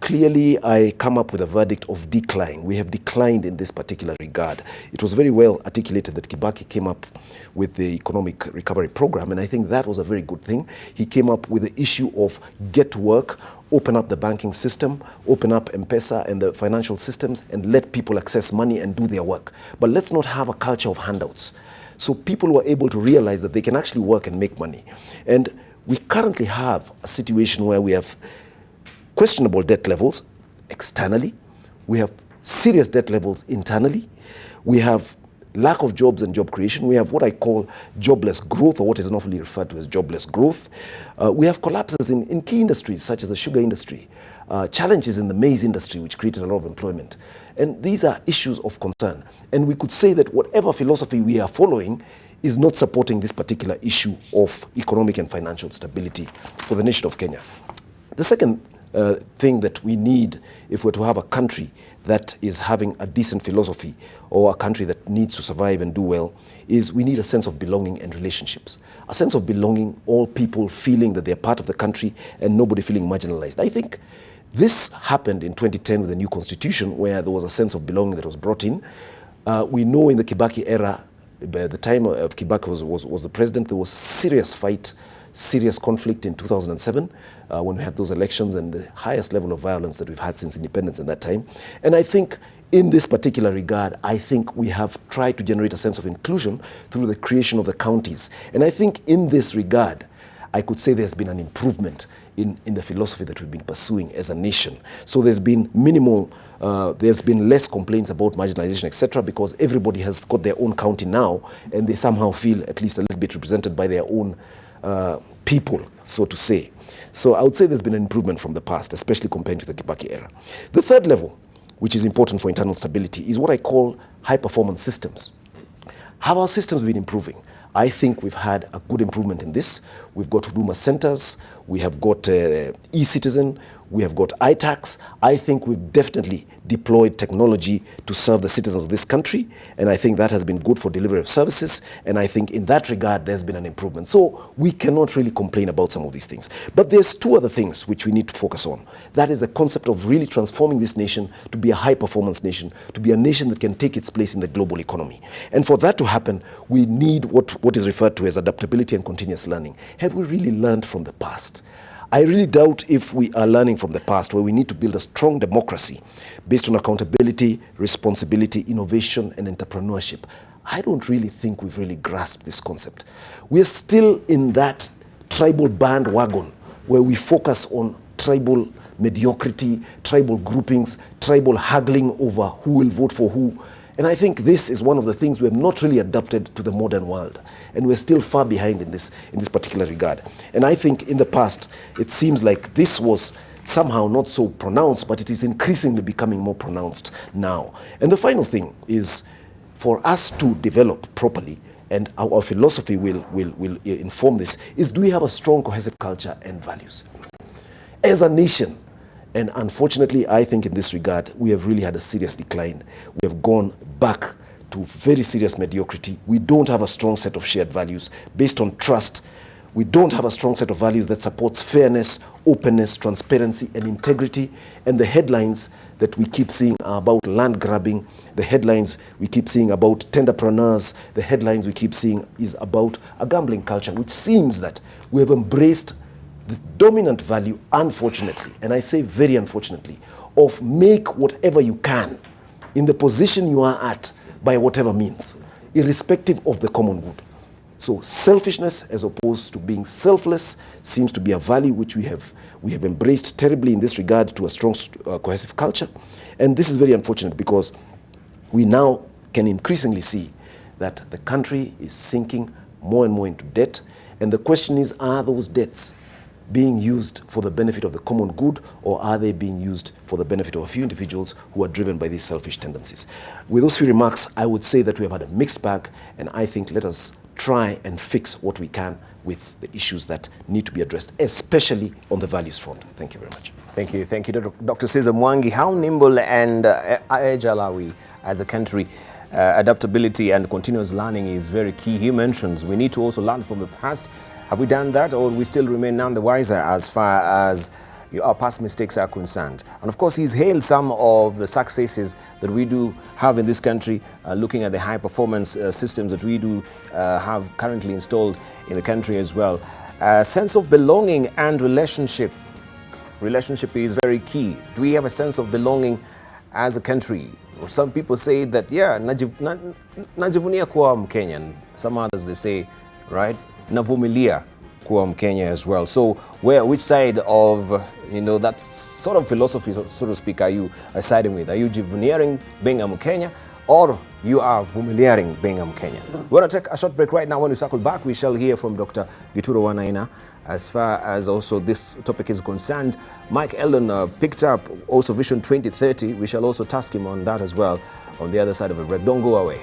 clearly I come up with a verdict of decline. We have declined in this particular regard. It was very well articulated that Kibaki came up with the economic recovery program, and I think that was a very good thing. He came up with the issue of get to work, open up the banking system, open up M-Pesa and the financial systems, and let people access money and do their work. But let's not have a culture of handouts. So people were able to realize that they can actually work and make money. And we currently have a situation where we have questionable debt levels externally, we have serious debt levels internally, we have lack of jobs and job creation, we have what I call jobless growth, or what is often referred to as jobless growth. We have collapses in key industries such as the sugar industry, challenges in the maize industry which created a lot of employment. And these are issues of concern. And we could say that whatever philosophy we are following is not supporting this particular issue of economic and financial stability for the nation of Kenya. The second thing that we need, if we're to have a country that is having a decent philosophy, or a country that needs to survive and do well, is we need a sense of belonging and relationships. A sense of belonging, all people feeling that they're part of the country and nobody feeling marginalized. I think this happened in 2010 with the new constitution, where there was a sense of belonging that was brought in. We know in the Kibaki era, by the time of Kibaki was the president, there was serious fight, serious conflict in 2007 when we had those elections, and the highest level of violence that we've had since independence in that time. And I think in this particular regard, I think we have tried to generate a sense of inclusion through the creation of the counties. And I think in this regard, I could say there's been an improvement in the philosophy that we've been pursuing as a nation. So there's been minimal, there's been less complaints about marginalization, etc., because everybody has got their own county now, and they somehow feel at least a little bit represented by their own people, so to say. So I would say there's been an improvement from the past, especially compared to the Kibaki era. The third level, which is important for internal stability, is what I call high-performance systems. Have our systems been improving? I think we've had a good improvement in this. We've got Huduma centers, we have got e-citizen, we have got iTax. I think we've definitely deployed technology to serve the citizens of this country, and I think that has been good for delivery of services, and I think in that regard there's been an improvement. So we cannot really complain about some of these things. But there's two other things which we need to focus on. That is the concept of really transforming this nation to be a high-performance nation, to be a nation that can take its place in the global economy. And for that to happen, we need what is referred to as adaptability and continuous learning. Have we really learned from the past? I really doubt if we are learning from the past, where we need to build a strong democracy based on accountability, responsibility, innovation, and entrepreneurship. I don't really think we've really grasped this concept. We're still in that tribal bandwagon where we focus on tribal mediocrity, tribal groupings, tribal haggling over who will vote for who. And I think this is one of the things we have not really adapted to the modern world. And we're still far behind in this particular regard. And I think in the past, it seems like this was somehow not so pronounced, but it is increasingly becoming more pronounced now. And the final thing is for us to develop properly, and our philosophy will inform this, is do we have a strong cohesive culture and values? As a nation, and unfortunately, I think in this regard, we have really had a serious decline. We have gone back to very serious mediocrity. We don't have a strong set of shared values based on trust. We don't have a strong set of values that supports fairness, openness, transparency, and integrity. And the headlines that we keep seeing are about land grabbing. The headlines we keep seeing about tenderpreneurs. The headlines we keep seeing is about a gambling culture, which seems that we have embraced the dominant value, unfortunately, and I say very unfortunately, of make whatever you can in the position you are at by whatever means, irrespective of the common good. So selfishness as opposed to being selfless seems to be a value which we have embraced terribly in this regard to a strong cohesive culture. And this is very unfortunate because we now can increasingly see that the country is sinking more and more into debt. And the question is, are those debts being used for the benefit of the common good, or are they being used for the benefit of a few individuals who are driven by these selfish tendencies? With those few remarks, I would say that we have had a mixed bag, and I think let us try and fix what we can with the issues that need to be addressed, especially on the values front. Thank you very much. Thank you. Thank you, Dr. Cesar Mwangi. How nimble and agile are we as a country? Adaptability and continuous learning is very key. He mentions we need to also learn from the past. Have we done that, or we still remain none the wiser as far as our past mistakes are concerned? And of course, he's hailed some of the successes that we do have in this country, looking at the high performance systems that we do have currently installed in the country as well. Sense of belonging and relationship is very key. Do we have a sense of belonging as a country? Some people say that, yeah, najivunia kuwa Mkenyan. Some others, they say, right, navumilia kuwa Mkenya as well. So which side of that sort of philosophy, so to speak, are you siding with? Are you jivuniering being a Mkenya, or you are vumiliaring being a Mkenya? We're going to take a short break right now. When we circle back, we shall hear from Dr. Gituro Wanaina as far as also this topic is concerned. Mike Eldon picked up also Vision 2030. We shall also task him on that as well on the other side of the break. Don't go away.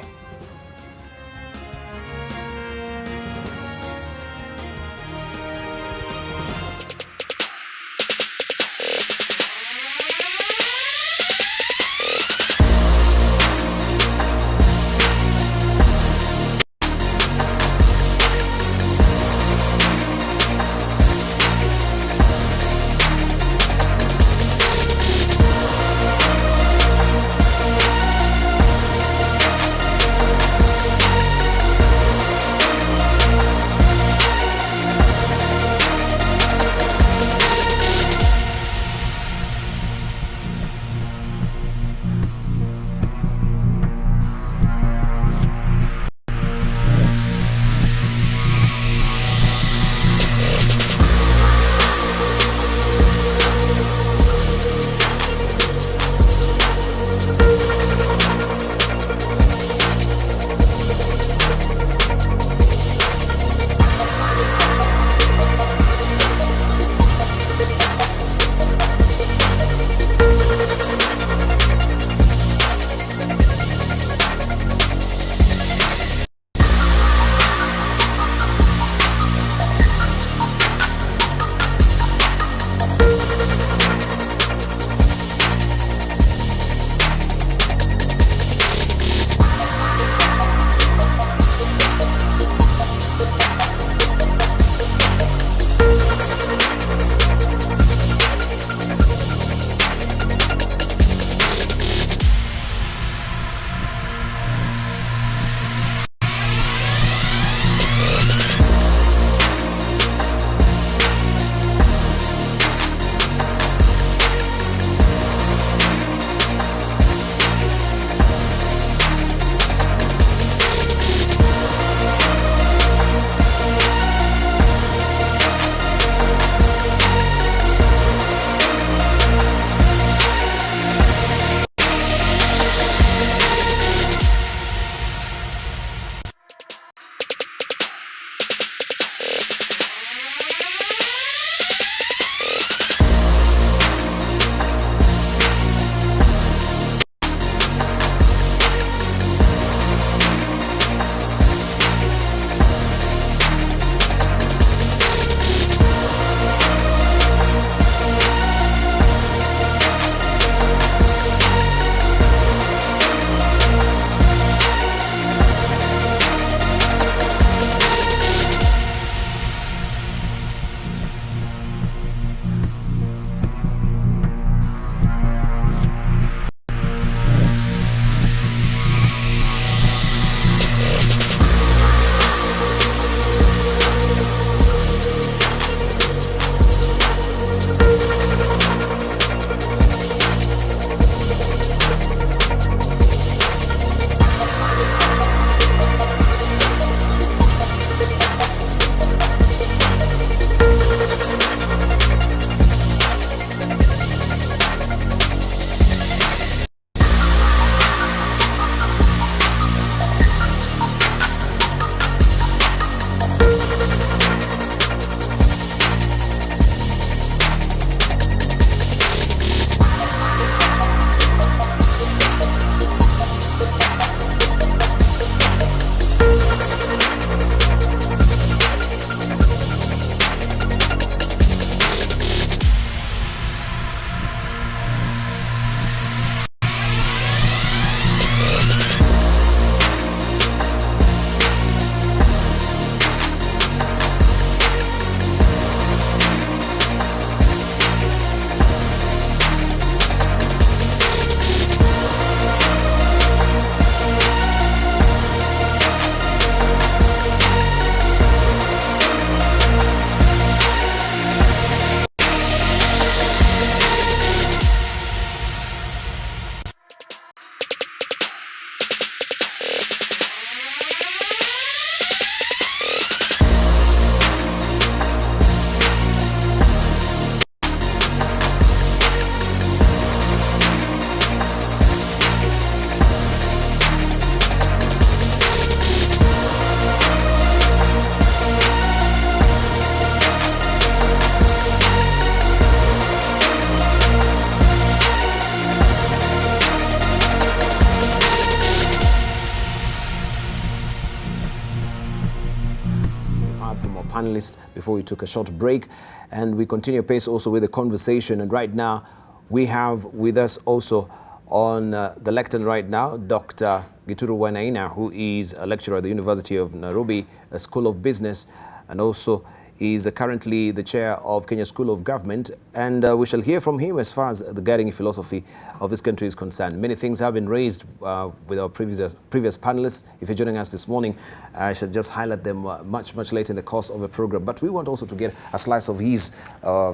panelists before we took a short break. And we continue pace also with the conversation. And right now, we have with us also on the lectern right now, Dr. Gituru Inea, who is a lecturer at the University of Nairobi, School of Business, and also is currently the chair of Kenya School of Government. And we shall hear from him as far as the guiding philosophy of this country is concerned. Many things have been raised with our previous panelists. If you're joining us this morning, I shall just highlight them much later in the course of the program. But we want also to get a slice of his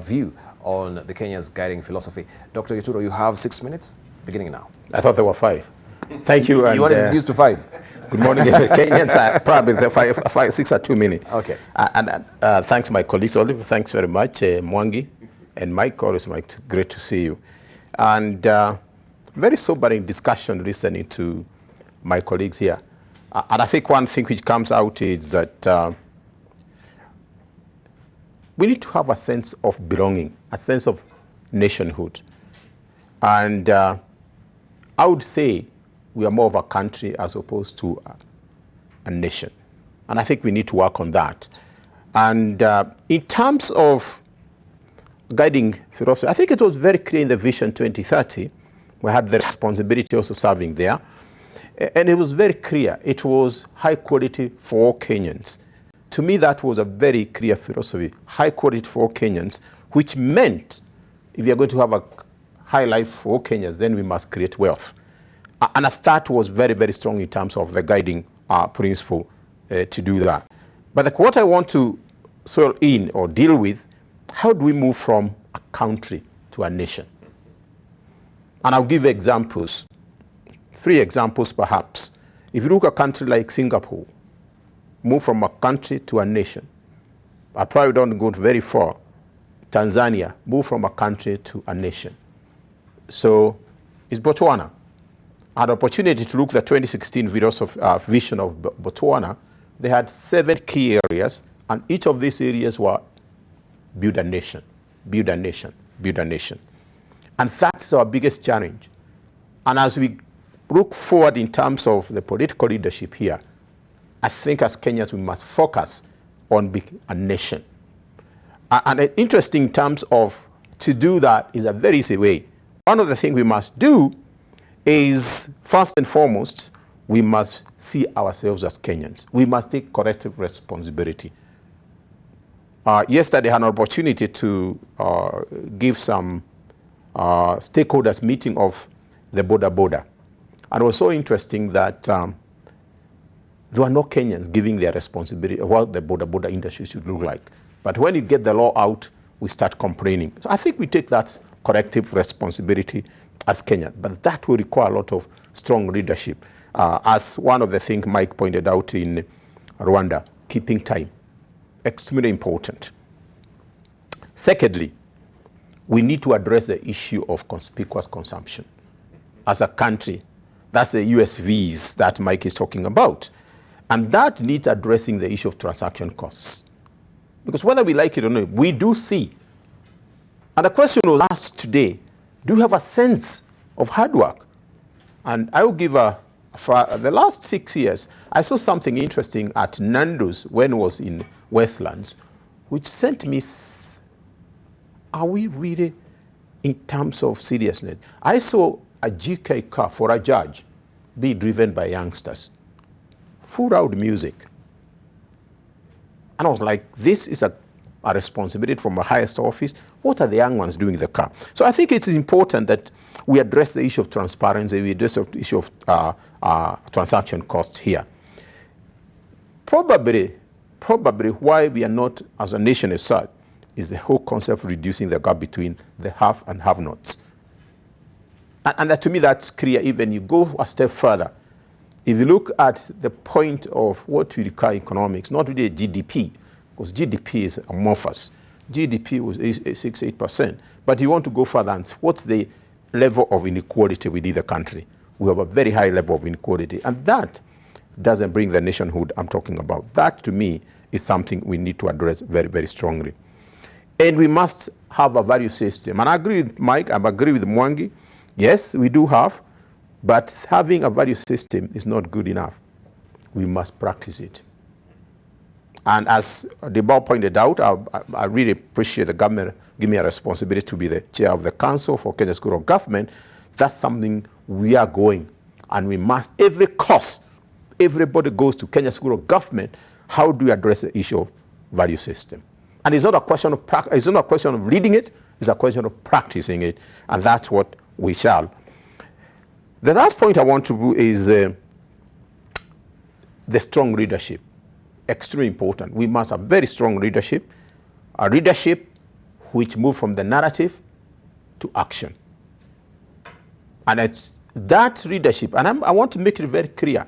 view on the Kenya's guiding philosophy. Dr. Gituru, you have 6 minutes, beginning now. I thought there were 5. Thank you. You want to reduce to 5? Good morning, Kenyans. Probably the 5, 6 are too many. Okay. And thanks, my colleagues. Oliver, thanks very much. Mwangi and Mike, always Mike, great to see you. And very sobering discussion listening to my colleagues here. And I think one thing which comes out is that we need to have a sense of belonging, a sense of nationhood. And I would say we are more of a country as opposed to a nation. And I think we need to work on that. And in terms of guiding philosophy, I think it was very clear in the Vision 2030. We had the responsibility also serving there. And it was very clear. It was high quality for all Kenyans. To me, that was a very clear philosophy. High quality for all Kenyans, which meant if you're going to have a high life for all Kenyans, then we must create wealth. And that was very, very strong in terms of the guiding principle to do that. But what I want to soil in or deal with, how do we move from a country to a nation? And I'll give examples, 3 examples perhaps. If you look at a country like Singapore, move from a country to a nation. I probably don't go very far. Tanzania, move from a country to a nation. So it's Botswana. I had an opportunity to look at the 2016 vision of Botswana. They had 7 key areas, and each of these areas were build a nation, build a nation, build a nation. And that's our biggest challenge. And as we look forward in terms of the political leadership here, I think as Kenyans we must focus on being a nation. And interesting in terms of to do that is a very easy way. One of the things we must do is, first and foremost, we must see ourselves as Kenyans. We must take collective responsibility. Yesterday I had an opportunity to give some stakeholders meeting of the border. And it was so interesting that there were no Kenyans giving their responsibility of what the border industry should look like. But when you get the law out, we start complaining. So I think we take that collective responsibility as Kenya, but that will require a lot of strong leadership. As one of the things Mike pointed out in Rwanda, keeping time, extremely important. Secondly, we need to address the issue of conspicuous consumption. As a country, that's the USVs that Mike is talking about. And that needs addressing the issue of transaction costs. Because whether we like it or not, we do see. And the question was asked today, do you have a sense of hard work? And I will give for the last 6 years, I saw something interesting at Nando's when I was in Westlands, which sent me, are we really in terms of seriousness? I saw a GK car for a judge be driven by youngsters, full loud music. And I was like, this is a responsibility from a highest office. What are the young ones doing in the car? So I think it's important that we address the issue of transparency, we address the issue of transaction costs here. Probably why we are not, as a nation as such, is the whole concept of reducing the gap between the have and have-nots. And that, to me, that's clear. Even you go a step further, if you look at the point of what we require in economics, not really GDP, because GDP is amorphous. GDP was 6-8%. But you want to go further, and what's the level of inequality within the country? We have a very high level of inequality. And that doesn't bring the nationhood I'm talking about. That, to me, is something we need to address very, very strongly. And we must have a value system. And I agree with Mike, I agree with Mwangi. Yes, we do have, but having a value system is not good enough. We must practice it. And as Debarl pointed out, I really appreciate the government giving me a responsibility to be the chair of the Council for Kenya School of Government. That's something we are going, and we must, every cost, everybody goes to Kenya School of Government. How do we address the issue of value system? And it's not a question of it's not a question of reading it, it's a question of practicing it, and that's what we shall. The last point I want to do is the strong leadership. Extremely important. We must have very strong leadership, a leadership which moves from the narrative to action. And it's that leadership, and I want to make it very clear,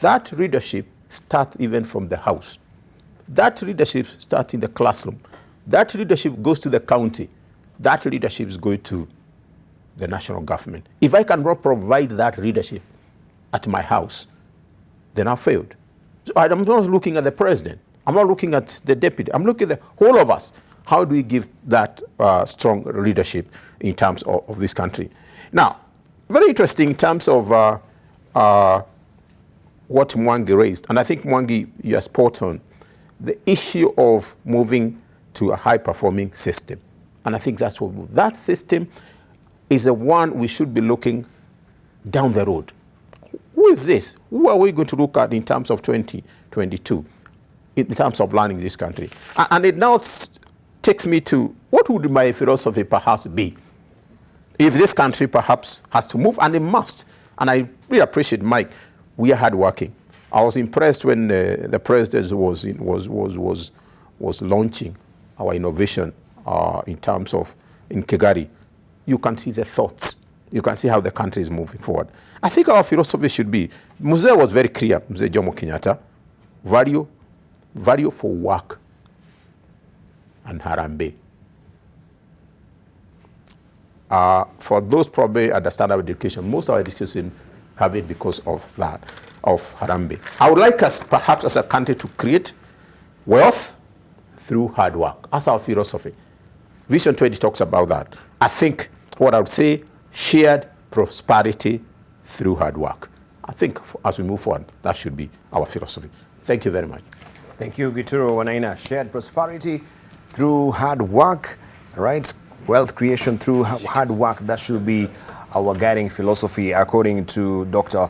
that leadership starts even from the house. That leadership starts in the classroom. That leadership goes to the county. That leadership is going to the national government. If I cannot provide that leadership at my house, then I've failed. So I'm not looking at the president. I'm not looking at the deputy. I'm looking at the whole of us. How do we give that strong leadership in terms of this country? Now, very interesting in terms of what Mwangi raised, and I think Mwangi, you are spot on, the issue of moving to a high-performing system. And I think that's what that system is the one we should be looking down the road. Who is this? Who are we going to look at in terms of 2022, in terms of learning this country? And it now takes me to what would my philosophy perhaps be if this country perhaps has to move, and it must. And I really appreciate Mike. We are hardworking. I was impressed when the president was launching our innovation in terms of in Kigali. You can see the thoughts. You can see how the country is moving forward. I think our philosophy should be, Mzee was very clear, Mzee Jomo Kenyatta, value for work and Harambee. For those probably understand our education, most of our education have it because of that, of Harambee. I would like us, perhaps as a country, to create wealth through hard work. That's our philosophy. Vision 20 talks about that. I think what I would say, shared prosperity through hard work. I think as we move forward, that should be our philosophy. Thank you very much. Thank you, Gituro Wanaina. Shared prosperity through hard work, right? Wealth creation through hard work, that should be our guiding philosophy, according to Dr.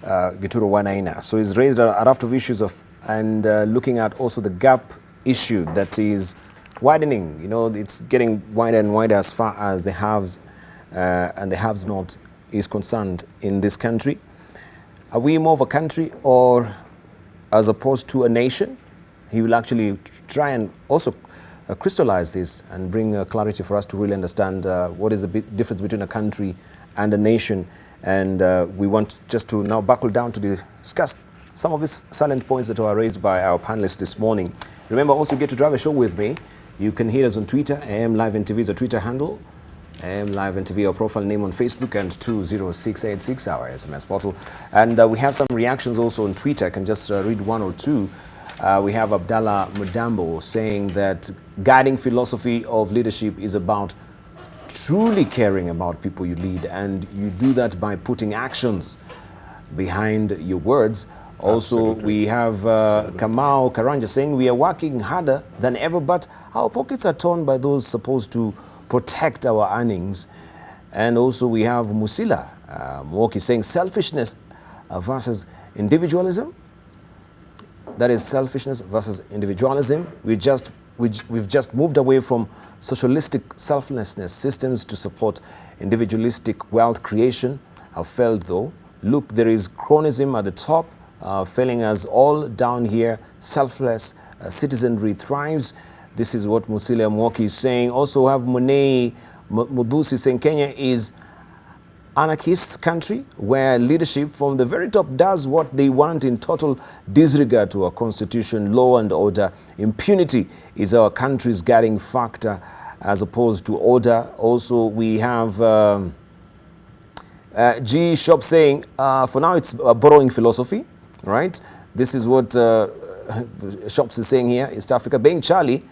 Gituro Wanaina. So he's raised a raft of issues and looking at also the gap issue that is widening. You know, it's getting wider and wider as far as the haves and the haves not is concerned in this country. Are we more of a country or as opposed to a nation? He will actually try and also crystallize this and bring clarity for us to really understand what is the difference between a country and a nation. And we want just to now buckle down to discuss some of these salient points that were raised by our panelists this morning. Remember, also, you get to drive a show with me. You can hear us on Twitter. AM Live NTV is a Twitter handle. AM Live NTV, our profile name on Facebook, and 20686, our SMS portal. And we have some reactions also on Twitter. I can just read one or two. We have Abdallah Mudambo saying that guiding philosophy of leadership is about truly caring about people you lead, and you do that by putting actions behind your words. Also, absolutely. We have Kamau Karanja saying we are working harder than ever, but our pockets are torn by those supposed to protect our earnings. And also we have Musila Mwoki saying selfishness versus individualism. That is selfishness versus individualism. We've just moved away from socialistic selflessness systems to support individualistic wealth creation. Have failed though. Look, there is cronyism at the top, failing us all down here. Selfless citizenry thrives. This is what Musila Mwoki is saying. Also have Munei Mudusi saying Kenya is anarchist country where leadership from the very top does what they want in total disregard to our constitution, law and order. Impunity is our country's guiding factor as opposed to order. Also, we have G Shop saying, for now it's a borrowing philosophy, right? This is what Shops is saying here. East Africa being Charlie,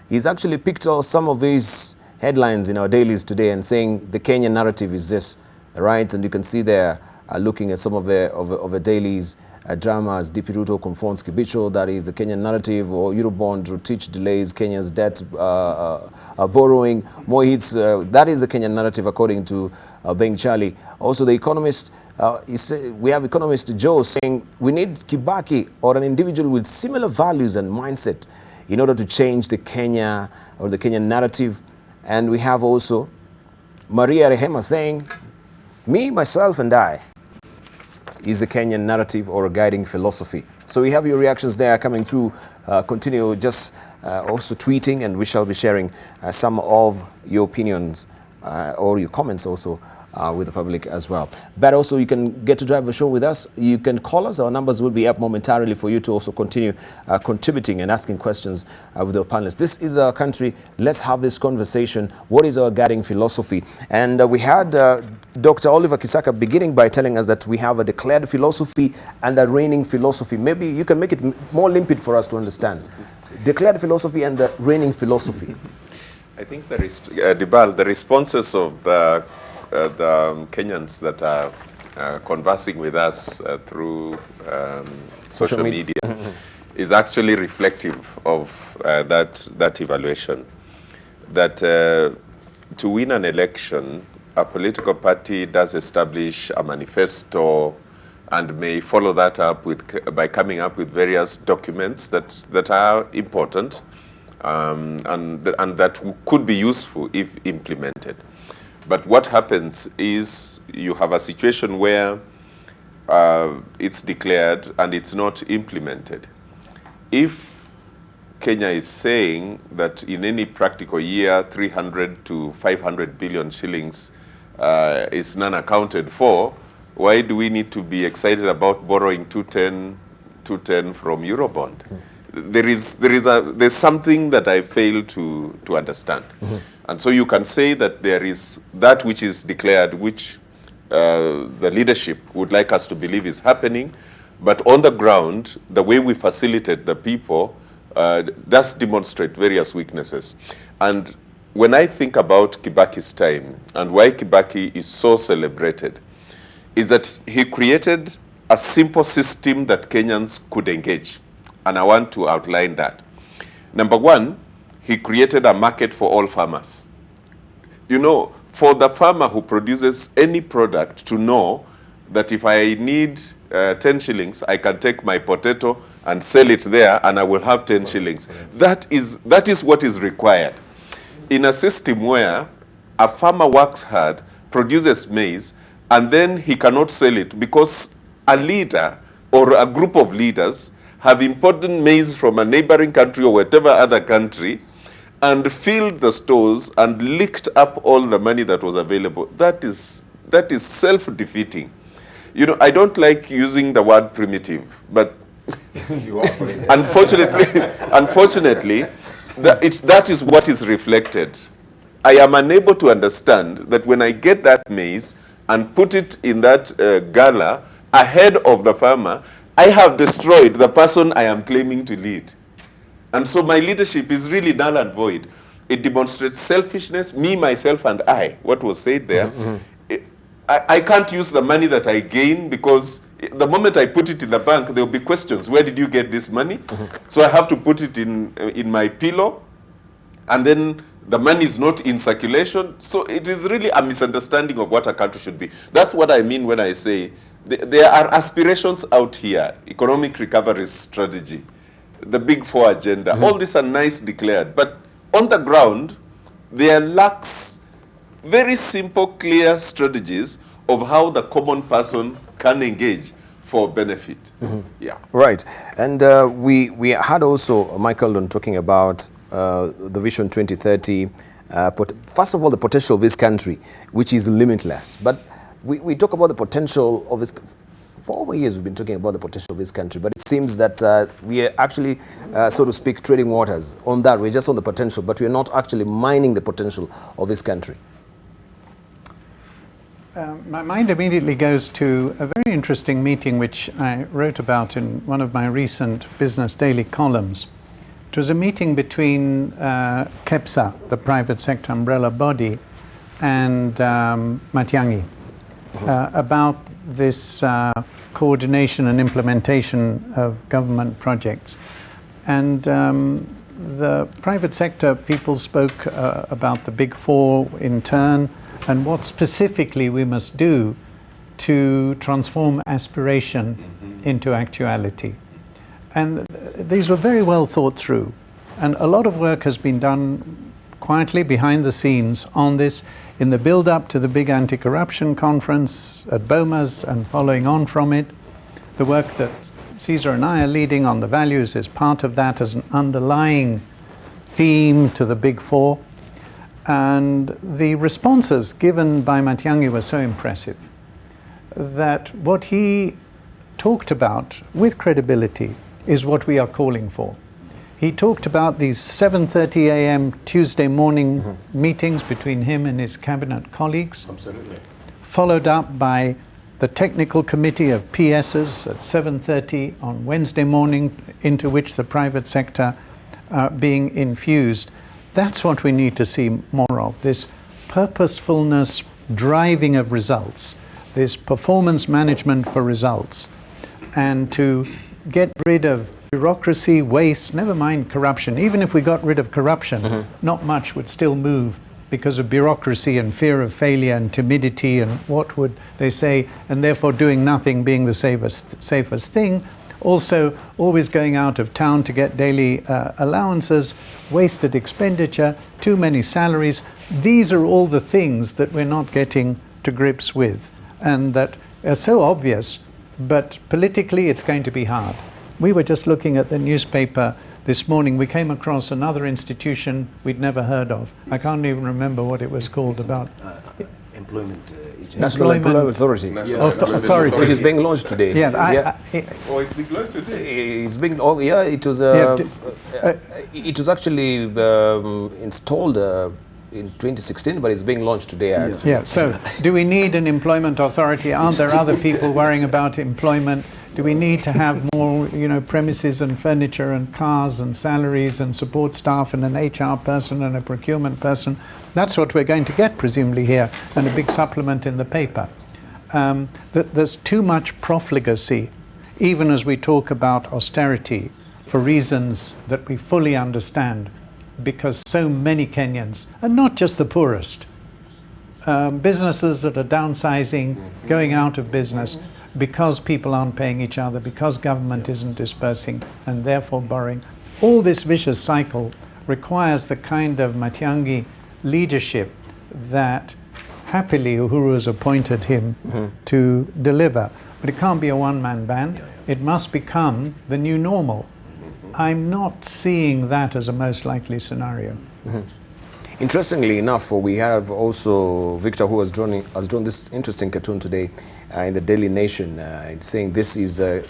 he's actually picked out some of these headlines in our dailies today and saying the Kenyan narrative is this. Right, and you can see there looking at some of the dailies dramas, DP Ruto confronts Kibicho, that is the Kenyan narrative, or Eurobond to teach delays Kenya's debt borrowing. More hits, that is the Kenyan narrative according to Beng Charlie. Also the Economist, we have economist Joe saying we need Kibaki or an individual with similar values and mindset in order to change the Kenya or the Kenyan narrative. And we have also Maria Rehema saying, me, myself, and I is the Kenyan narrative or a guiding philosophy. So we have your reactions there coming through. Continue just also tweeting, and we shall be sharing some of your opinions or your comments also with the public as well. But also you can get to drive the show with us. You can call us. Our numbers will be up momentarily for you to also continue contributing and asking questions with our panelists. This is our country. Let's have this conversation. What is our guiding philosophy? And we had Dr. Oliver Kisaka beginning by telling us that we have a declared philosophy and a reigning philosophy. Maybe you can make it more limpid for us to understand. Declared philosophy and the reigning philosophy. I think Debarl, the responses of the Kenyans that are conversing with us through social media is actually reflective of that evaluation. That to win an election, a political party does establish a manifesto and may follow that up by coming up with various documents that are important and that could be useful if implemented. But what happens is you have a situation where it's declared and it's not implemented. If Kenya is saying that in any practical year, 300 to 500 billion shillings is non-accounted for, why do we need to be excited about borrowing 210 from Eurobond? There's something that I fail to understand. And so you can say that there is that which is declared, which the leadership would like us to believe is happening, but on the ground, the way we facilitate the people does demonstrate various weaknesses. And when I think about Kibaki's time and why Kibaki is so celebrated, is that he created a simple system that Kenyans could engage. And I want to outline that. Number one, he created a market for all farmers. You know, for the farmer who produces any product to know that if I need 10 shillings, I can take my potato and sell it there and I will have 10 shillings. That is what is required. In a system where a farmer works hard, produces maize, and then he cannot sell it because a leader or a group of leaders have imported maize from a neighboring country or whatever other country and filled the stores and licked up all the money that was available. That is self-defeating. You know, I don't like using the word primitive, but unfortunately, that is what is reflected. I am unable to understand that when I get that maize and put it in that gala ahead of the farmer, I have destroyed the person I am claiming to lead. And so my leadership is really null and void. It demonstrates selfishness, me, myself, and I, what was said there. I can't use the money that I gain because the moment I put it in the bank, there will be questions. Where did you get this money? So I have to put it in my pillow, and then the money is not in circulation. So it is really a misunderstanding of what a country should be. That's what I mean when I say there are aspirations out here, economic recovery strategy, the Big Four agenda. All these are nice declared, but on the ground, there lacks very simple, clear strategies of how the common person can engage for benefit. Yeah. Right. And we had also Michael on talking about the Vision 2030. First of all, the potential of this country, which is limitless. But we talk about the potential of this. For over years, we've been talking about the potential of this country, but it seems that we are actually, so to speak, trading waters on that. We're just on the potential, but we're not actually mining the potential of this country. My mind immediately goes to a very interesting meeting which I wrote about in one of my recent Business Daily columns. It was a meeting between KEPSA, the private sector umbrella body, and Matiang'i about this coordination and implementation of government projects. And the private sector people spoke about the big four in turn and what specifically we must do to transform aspiration into actuality. And these were very well thought through. And a lot of work has been done quietly behind the scenes on this in the build-up to the big anti-corruption conference at Bomas and following on from it. The work that Caesar and I are leading on the values is part of that as an underlying theme to the big four. And the responses given by Matiangi were so impressive that what he talked about with credibility is what we are calling for. He talked about these 7:30 a.m. Tuesday morning meetings between him and his cabinet colleagues. Absolutely. Followed up by the technical committee of PSs at 7:30 on Wednesday morning, into which the private sector being infused. That's what we need to see more of, this purposefulness, driving of results, this performance management for results, and to get rid of bureaucracy, waste, never mind corruption. Even if we got rid of corruption, not much would still move because of bureaucracy and fear of failure and timidity and what would they say, and therefore doing nothing being the safest thing. Also, always going out of town to get daily allowances, wasted expenditure, too many salaries. These are all the things that we're not getting to grips with and that are so obvious, but politically it's going to be hard. We were just looking at the newspaper this morning. We came across another institution we'd never heard of. I can't even remember what it was called about. Employment agency. National Employment Authority. Authority. Which is being launched today. Yeah, It's been launched today. It's being, it was, it was actually installed in 2016, but it's being launched today. Actually. Yeah, so do we need an employment authority? Aren't there other people worrying about employment? Do we need to have more, premises and furniture and cars and salaries and support staff and an HR person and a procurement person? That's what we're going to get, presumably, here, and a big supplement in the paper. There's too much profligacy, even as we talk about austerity, for reasons that we fully understand, because so many Kenyans, and not just the poorest, businesses that are downsizing, going out of business, because people aren't paying each other, because government isn't dispersing and therefore borrowing. All this vicious cycle requires the kind of Matiangi leadership that happily Uhuru has appointed him to deliver. But it can't be a one-man band. It must become the new normal. I'm not seeing that as a most likely scenario. Interestingly enough, we have also Victor, who has drawn this interesting cartoon today in the Daily Nation, saying this is, the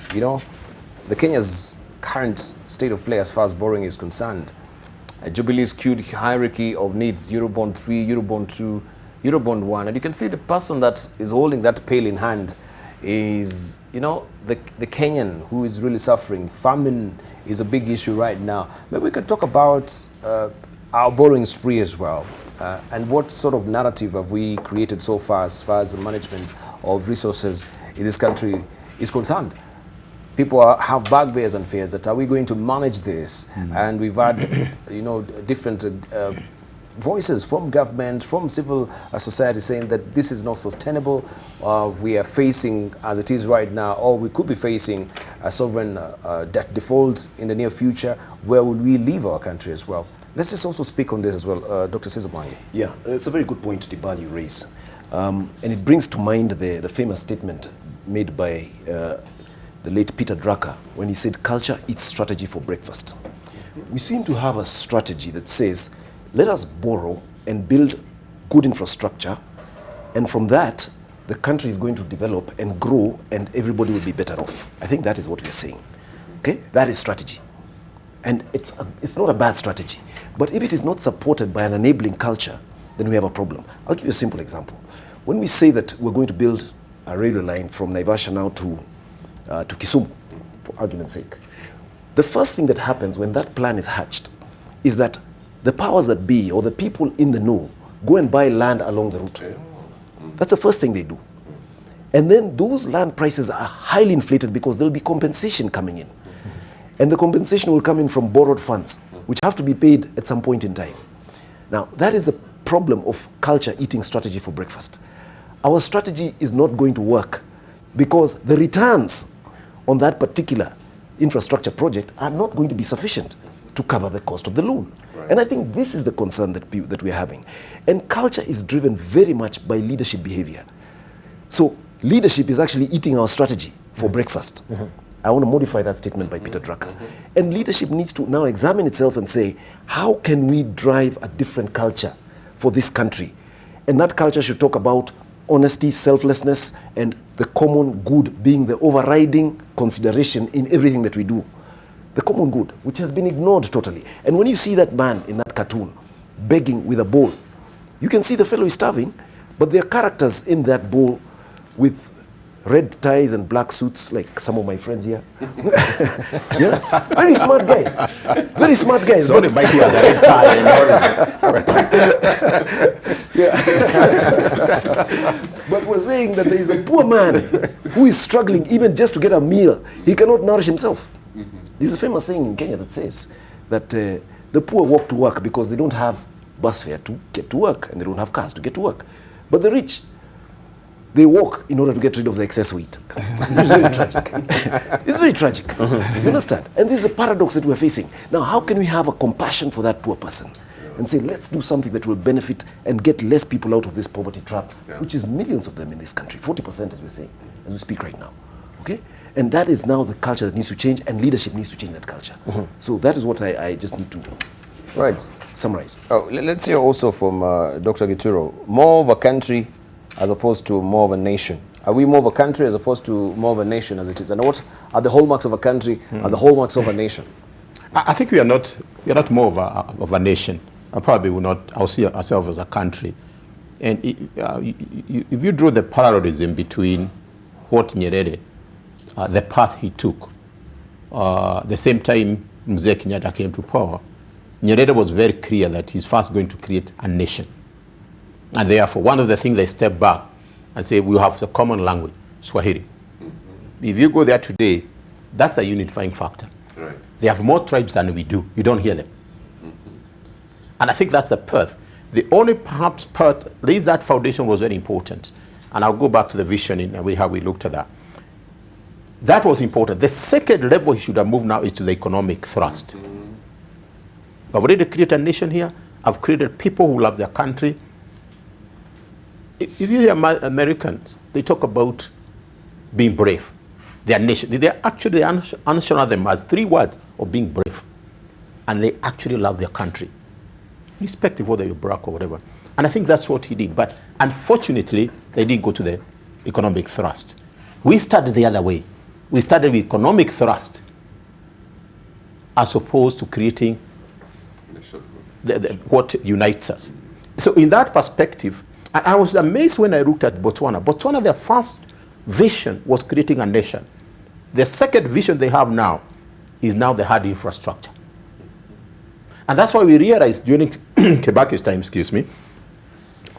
Kenya's current state of play as far as borrowing is concerned. Jubilee's skewed hierarchy of needs, Eurobond 3, Eurobond 2, Eurobond 1. And you can see the person that is holding that pail in hand is, the Kenyan who is really suffering. Famine is a big issue right now. Maybe we could talk about our borrowing spree as well. And what sort of narrative have we created so far as the management of resources in this country is concerned? People have bugbears and fears that, are we going to manage this? And we've had, different voices from government, from civil society saying that this is not sustainable. We are facing, as it is right now, or we could be facing a sovereign debt default in the near future. Where would we leave our country as well? Let's just also speak on this as well, Dr. Caesar. Yeah, it's a very good point, Debarl, you raise. And it brings to mind the famous statement made by the late Peter Drucker when he said, culture eats strategy for breakfast. We seem to have a strategy that says, let us borrow and build good infrastructure, and from that, the country is going to develop and grow and everybody will be better off. I think that is what we are saying. Okay? That is strategy. And it's not a bad strategy. But if it is not supported by an enabling culture, then we have a problem. I'll give you a simple example. When we say that we're going to build a railway line from Naivasha now to Kisumu, for argument's sake, the first thing that happens when that plan is hatched is that the powers that be, or the people in the know, go and buy land along the route. That's the first thing they do. And then those land prices are highly inflated because there'll be compensation coming in. And the compensation will come in from borrowed funds, which have to be paid at some point in time. Now, that is the problem of culture eating strategy for breakfast. Our strategy is not going to work because the returns on that particular infrastructure project are not going to be sufficient to cover the cost of the loan. Right. And I think this is the concern that we're having. And culture is driven very much by leadership behavior. So leadership is actually eating our strategy for breakfast. I want to modify that statement by Peter Drucker. And leadership needs to now examine itself and say, how can we drive a different culture for this country? And that culture should talk about honesty, selflessness, and the common good being the overriding consideration in everything that we do. The common good, which has been ignored totally. And when you see that man in that cartoon begging with a bowl, you can see the fellow is starving, but there are characters in that bowl with red ties and black suits, like some of my friends here. Yeah? Very smart guys. Very smart guys. So the bike has a red tie. But we're saying that there is a poor man who is struggling even just to get a meal. He cannot nourish himself. There's a famous saying in Kenya that says that the poor walk to work because they don't have bus fare to get to work and they don't have cars to get to work. But the rich, they walk in order to get rid of the excess weight. It's very tragic. It's very tragic. You understand? And this is the paradox that we're facing. Now, how can we have a compassion for that poor person and say, let's do something that will benefit and get less people out of this poverty trap, which is millions of them in this country, 40% as we're saying, as we speak right now. Okay? And that is now the culture that needs to change, and leadership needs to change that culture. So that is what I just need to summarize. Oh, let's hear also from Dr. Gituro. More of a country as opposed to more of a nation. Are we more of a country as opposed to more of a nation as it is? And what are the hallmarks of a country and the hallmarks of a nation? I think we are not more of a nation. I probably will not. I'll see ourselves as a country. And if you draw the parallelism between what Nyerere, the path he took, the same time Mzee Kenyatta came to power, Nyerere was very clear that he's first going to create a nation. And therefore, one of the things they step back and say, we have the common language, Swahili. If you go there today, that's a unifying factor. Right. They have more tribes than we do. You don't hear them. And I think that's the Perth. The only perhaps Perth, that foundation was very important. And I'll go back to the vision in how we looked at that. That was important. The second level he should have moved now is to the economic thrust. I've already created a nation here. I've created people who love their country. If you hear Americans, they talk about being brave. Their nation, they actually answer them as 3 words of being brave. And they actually love their country, irrespective of whether you're black or whatever. And I think that's what he did. But unfortunately, they didn't go to the economic thrust. We started the other way. We started with economic thrust as opposed to creating what unites us. So in that perspective, and I was amazed when I looked at Botswana. Botswana, their first vision was creating a nation. The second vision they have now is now the hard infrastructure. And that's why we realized during Kibaki's time,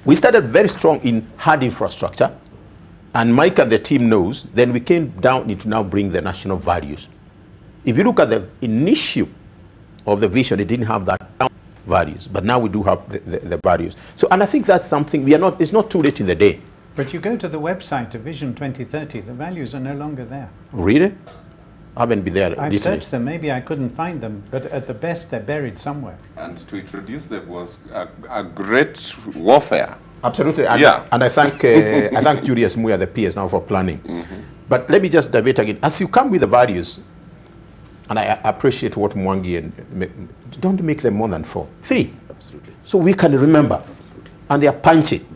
we started very strong in hard infrastructure. And Mike and the team knows, then we came down into now bring the national values. If you look at the initial of the vision, it didn't have that values, but now we do have the values. So, and I think that's something it's not too late in the day. But you go to the website of Vision 2030, the values are no longer there. Really? I haven't been there. I've searched them, maybe I couldn't find them, but at the best they're buried somewhere. And to introduce them was a great warfare. Absolutely. And, and I thank Julius Muya, the PS now, for planning. But let me just divert again. As you come with the values, and I appreciate what Mwangi and don't make them more than 4. 3. Absolutely. So we can remember. Absolutely. And they are punchy.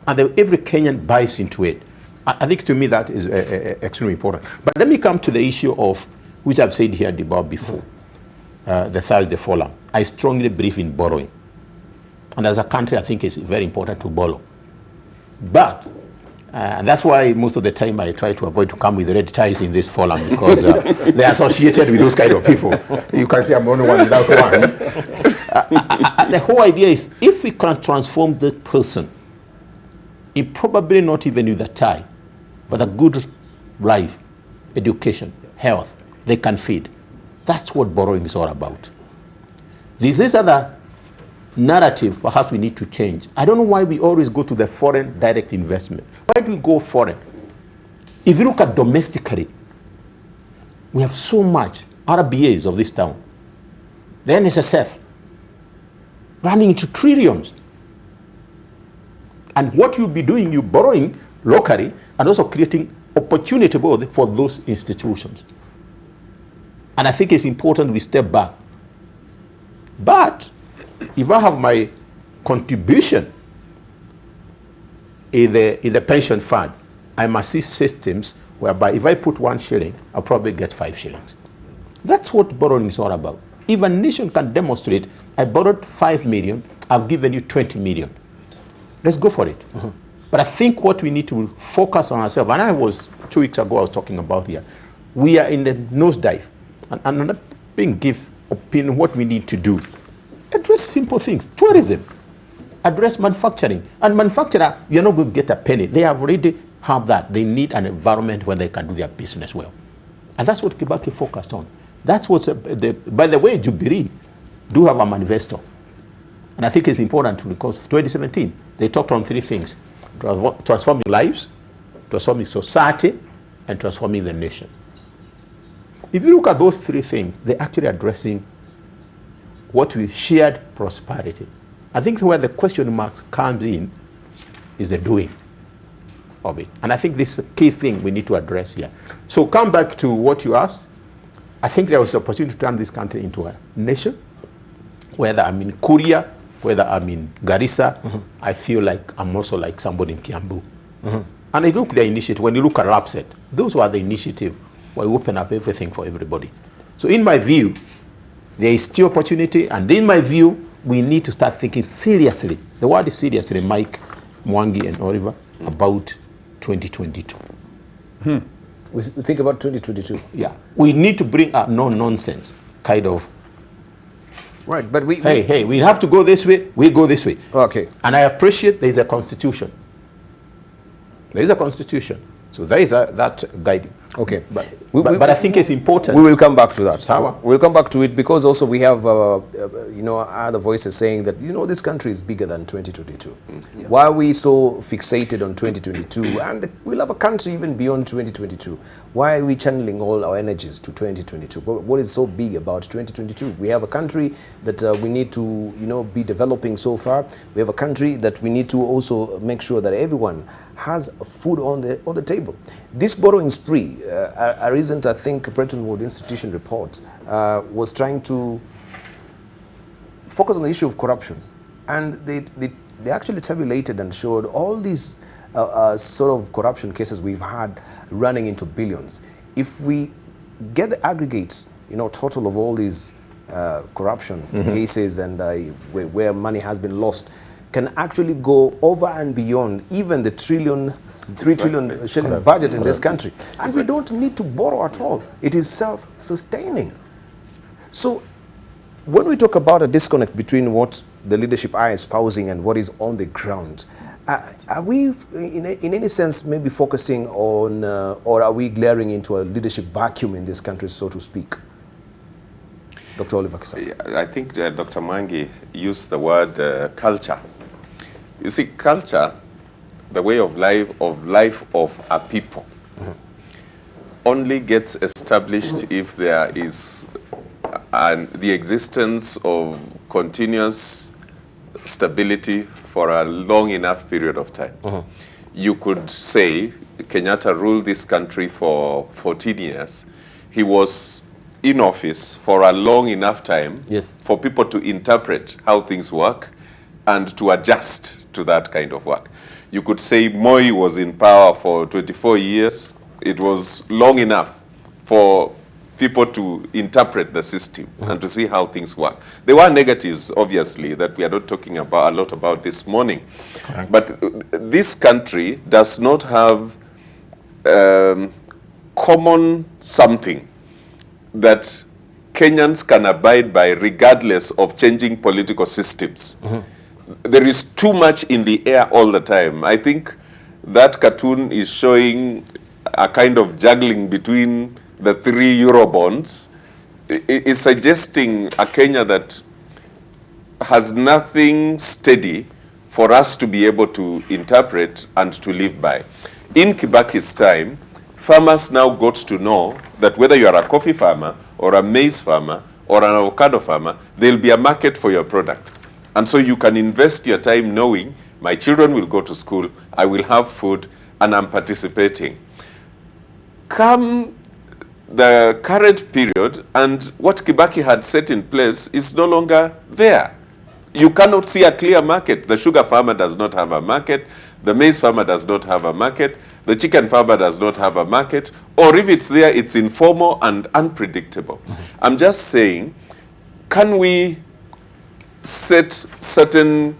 And every Kenyan buys into it. I think to me that is extremely important. But let me come to the issue of, which I've said here Debarl before, the Thursday Forum. I strongly believe in borrowing. And as a country, I think it's very important to borrow. But and that's why most of the time I try to avoid to come with red ties in this forum, because they're associated with those kind of people. You can say I'm the only one without one. The whole idea is, if we can transform that person, in probably not even with a tie, but a good life, education, health, they can feed. That's what borrowing is all about. This other narrative, perhaps we need to change. I don't know why we always go to the foreign direct investment. Why do we go foreign? If you look at domestically, we have so much RBAs of this town. The NSSF, running into trillions. And what you'll be doing, you're borrowing locally and also creating opportunity for those institutions. And I think it's important we step back. But if I have my contribution in the pension fund, I must see systems whereby if I put 1 shilling, I'll probably get 5 shillings. That's what borrowing is all about. If a nation can demonstrate, I borrowed 5 million, I've given you 20 million. Let's go for it. But I think what we need to focus on ourselves, and I was 2 weeks ago, I was talking about here, we are in the nosedive. And I'm not being give opinion what we need to do. Address simple things. Tourism. Address manufacturing. And manufacturer, you're not going to get a penny. They have already have that. They need an environment where they can do their business well. And that's what Kibaki focused on. That's what's, by the way, Jubilee do have a manifesto. And I think it's important because 2017, they talked on 3 things. Transforming lives, transforming society, and transforming the nation. If you look at those 3 things, they're actually addressing what we shared prosperity. I think where the question mark comes in is the doing of it. And I think this is a key thing we need to address here. So come back to what you asked. I think there was an opportunity to turn this country into a nation. Whether I'm in Kuria, whether I'm in Garissa, I feel like I'm also like somebody in Kiambu. And I look at the initiative, when you look at LAPSET, those were the initiative where we open up everything for everybody. So in my view, there is still opportunity, and in my view, we need to start thinking seriously. The word is seriously, Mike, Mwangi, and Oliver, about 2022. We think about 2022. Yeah. We need to bring up no-nonsense kind of. Right, but we have to go this way, we go this way. Okay. And I appreciate there is a constitution. There is a constitution. So there is that guiding. Okay. But I think it's important. We will come back to that. Sawa. We'll come back to it because also we have, other voices saying that, this country is bigger than 2022. Yeah. Why are we so fixated on 2022? And we'll have a country even beyond 2022. Why are we channeling all our energies to 2022? What is so big about 2022? We have a country that we need to, be developing so far. We have a country that we need to also make sure that everyone has food on the table. This borrowing spree, a recent, I think, Bretton Woods Institution report was trying to focus on the issue of corruption. And they actually tabulated and showed all these sort of corruption cases we've had running into billions. If we get the aggregates, total of all these corruption cases and where money has been lost, can actually go over and beyond even the 3 trillion shilling budget in this country. And we don't need to borrow at all. It is self-sustaining. So when we talk about a disconnect between what the leadership are espousing and what is on the ground, are we in any sense maybe focusing on or are we glaring into a leadership vacuum in this country, so to speak? Dr. Oliver Kisaka. I think Dr. Mwangi used the word culture. You see, culture, the way of life of a people, only gets established if there is the existence of continuous stability for a long enough period of time. You could say Kenyatta ruled this country for 14 years. He was in office for a long enough time for people to interpret how things work and to adjust to that kind of work. You could say Moi was in power for 24 years. It was long enough for people to interpret the system and to see how things work. There were negatives, obviously, that we are not talking about a lot about this morning. Correct. But this country does not have common something that Kenyans can abide by regardless of changing political systems. There is too much in the air all the time. I think that cartoon is showing a kind of juggling between the 3 Eurobonds, is suggesting a Kenya that has nothing steady for us to be able to interpret and to live by. In Kibaki's time, farmers now got to know that whether you are a coffee farmer or a maize farmer or an avocado farmer, there'll be a market for your product. And so you can invest your time knowing my children will go to school, I will have food, and I'm participating. Come the current period, and what Kibaki had set in place is no longer there. You cannot see a clear market. The sugar farmer does not have a market. The maize farmer does not have a market. The chicken farmer does not have a market. Or if it's there, it's informal and unpredictable. I'm just saying, can we set certain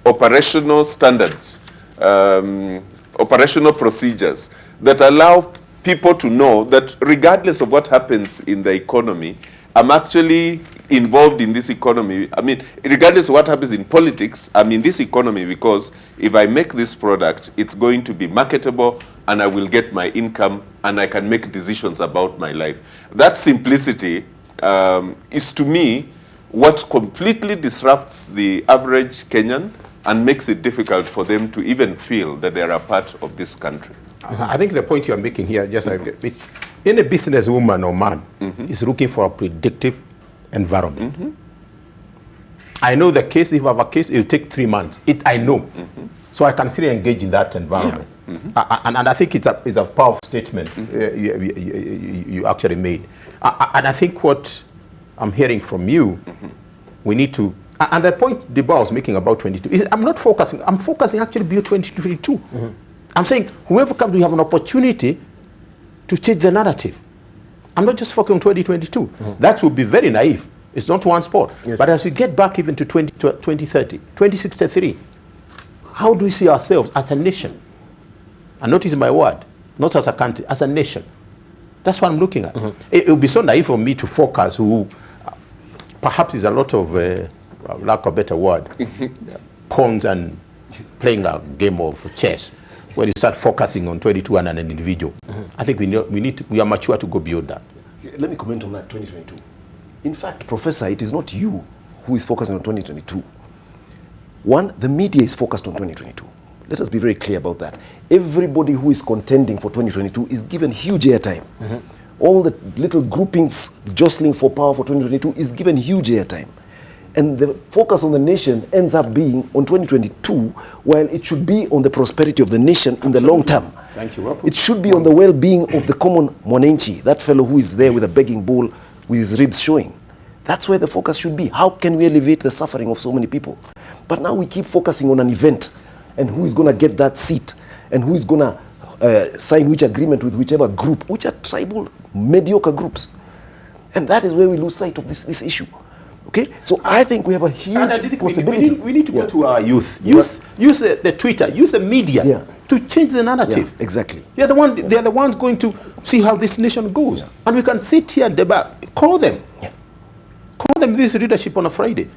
operational standards, operational procedures that allow people to know that regardless of what happens in the economy, I'm actually involved in this economy. I mean, regardless of what happens in politics, I'm in this economy because if I make this product, it's going to be marketable and I will get my income and I can make decisions about my life. That simplicity is, to me, what completely disrupts the average Kenyan and makes it difficult for them to even feel that they're a part of this country. I think the point you're making here, just it's in a businesswoman or man is looking for a predictive environment. I know the case, if I have a case, it will take 3 months. I know. So I can still engage in that environment. And I think it's a powerful statement you actually made. And I think what I'm hearing from you, we need to, and the point Debarl was making about 22, is I'm not focusing, I'm focusing actually beyond 2022. I'm saying whoever comes, we have an opportunity to change the narrative. I'm not just focusing on 2022. That would be very naive. It's not one sport. Yes. But as we get back even to 2030, 2063, how do we see ourselves as a nation? And notice my word, not as a country, as a nation. That's what I'm looking at. It would be so naive for me to focus who perhaps is a lot of, lack of a better word, pawns and playing a game of chess. When you start focusing on 22 and an individual, I think we are mature to go beyond that. Let me comment on that 2022. In fact, Professor, it is not you who is focusing on 2022. One, the media is focused on 2022. Let us be very clear about that. Everybody who is contending for 2022 is given huge airtime. All the little groupings jostling for power for 2022 is given huge airtime. And the focus on the nation ends up being on 2022, while it should be on the prosperity of the nation in the long term. Thank you. It should be on the well-being of the common mwananchi, that fellow who is there with a begging bowl with his ribs showing. That's where the focus should be. How can we alleviate the suffering of so many people? But now we keep focusing on an event and who is going to get that seat and who is going to sign which agreement with whichever group, which are tribal, mediocre groups. And that is where we lose sight of this issue. Okay, so I think we have a huge possibility. We need to go to our youth. Use the Twitter, use the media to change the narrative. Yeah, exactly. They're the ones going to see how this nation goes. And we can sit here and debate. Call them. Call them this leadership on a Friday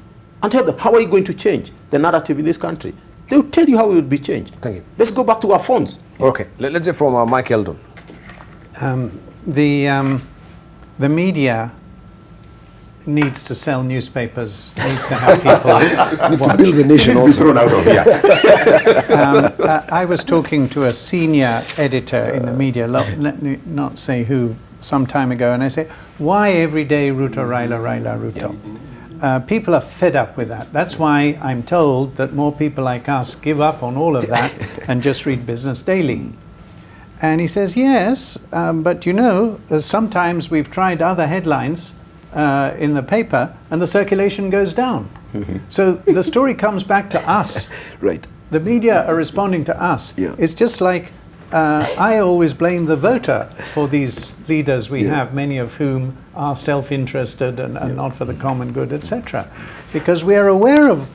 and tell them, how are you going to change the narrative in this country? They will tell you how it will be changed. Thank you. Let's go back to our phones. Okay, let's hear from Mike Eldon. The media needs to sell newspapers, needs to have people Needs to build the nation Be also. thrown out of here. I was talking to a senior editor in the media, let me not say who, some time ago, and I said, why every day Ruto, Raila, Ruto? People are fed up with that. That's why I'm told that more people like us give up on all of that and just read Business Daily. And he says, yes, but you know, sometimes we've tried other headlines in the paper and the circulation goes down. So the story comes back to us. Right. The media are responding to us. Yeah. It's just like I always blame the voter for these leaders we have, many of whom are self-interested and not for the common good, etc. Because we are aware of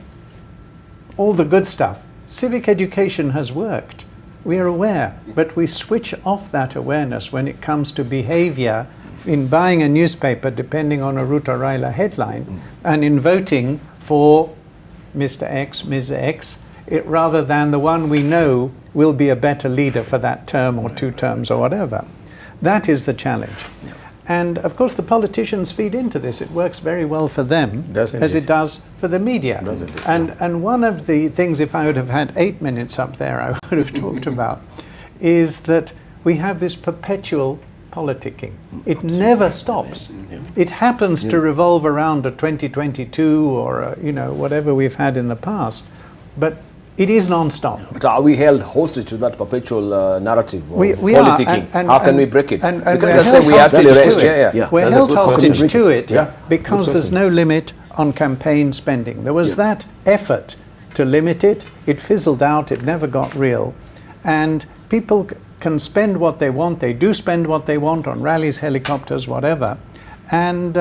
all the good stuff. Civic education has worked. We are aware, but we switch off that awareness when it comes to behavior in buying a newspaper depending on a Ruto Raila headline and in voting for Mr. X, Ms. X, rather than the one we know will be a better leader for that term or 2 terms or whatever. That is the challenge. Yeah. And of course the politicians feed into this. It works very well for them Does as indeed. it does for the media. Does indeed, And one of the things, if I would have had 8 minutes up there, I would have talked about, is that we have this perpetual politicking. It never stops. Yeah. It happens to revolve around a 2022 or whatever we've had in the past, but it is non-stop. But are we held hostage to that perpetual narrative of We politicking? are, How can we break it? And Because we're let's held say we actually hostage raised, to it. Yeah. We're That's a held good hostage question. to it Yeah. because there's no limit on campaign spending. There was that effort to limit it. It fizzled out. It never got real. And people can spend what they want. They do spend what they want on rallies, helicopters, whatever. And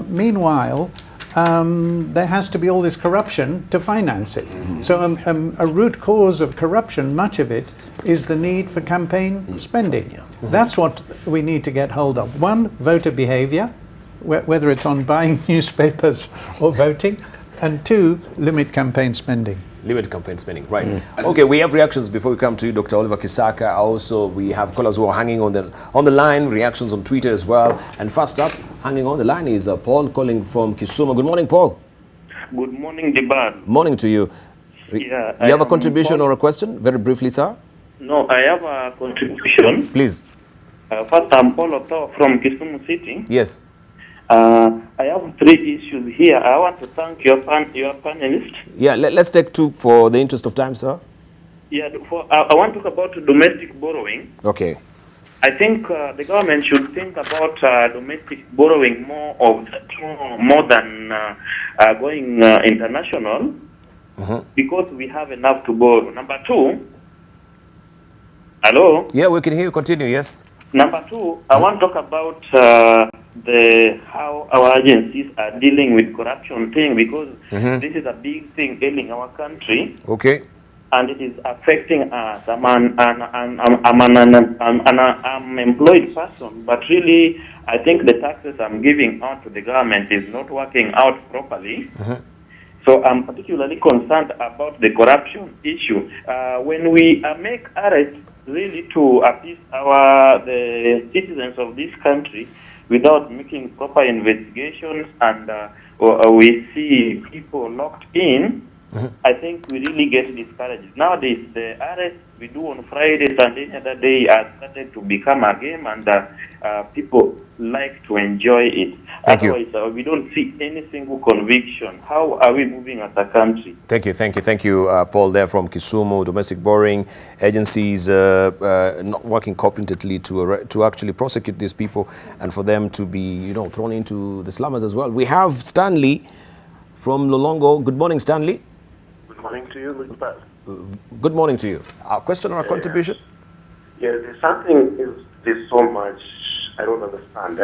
meanwhile, there has to be all this corruption to finance it. So a root cause of corruption, much of it, is the need for campaign spending. That's what we need to get hold of. One, voter behavior, whether it's on buying newspapers or voting, and 2, limit campaign spending. Limit campaign spending, right. Okay, we have reactions before we come to you, Dr. Oliver Kisaka. Also, we have callers who are hanging on the line, reactions on Twitter as well. And first up, hanging on the line is Paul calling from Kisumu. Good morning, Paul. Good morning, Debarl. Morning to you. Yeah, You have a contribution or a question? Very briefly, sir. No, I have a contribution. Please. First, I'm Paul Ottawa from Kisumu City. Yes. I have 3 issues here. I want to thank your panelists. Yeah, let's take 2 for the interest of time, sir. Yeah, I want to talk about domestic borrowing. Okay. I think the government should think about domestic borrowing more than going international, because we have enough to borrow. Number 2, hello? Yeah, we can hear you. Continue, yes. Number 2, I want to talk about how our agencies are dealing with corruption thing, because this is a big thing ailing our country. Okay. And it is affecting us. I'm an employed person, but really, I think the taxes I'm giving out to the government is not working out properly. So I'm particularly concerned about the corruption issue. When we make arrests really to appease the citizens of this country without making proper investigations, and we see people locked in, I think we really get discouraged. Nowadays, the arrests we do on Fridays and any other day are started to become a game, and people like to enjoy it. Thank you. Otherwise, we don't see any single conviction. How are we moving as a country? Thank you, Paul. There from Kisumu. Domestic borrowing agencies not working competently to actually prosecute these people, and for them to be thrown into the slumbers as well. We have Stanley from Lolongo. Good morning, Stanley. Good morning to you, Mr. Pat. Good morning to you. A question or a contribution? Yeah, there's so much I don't understand.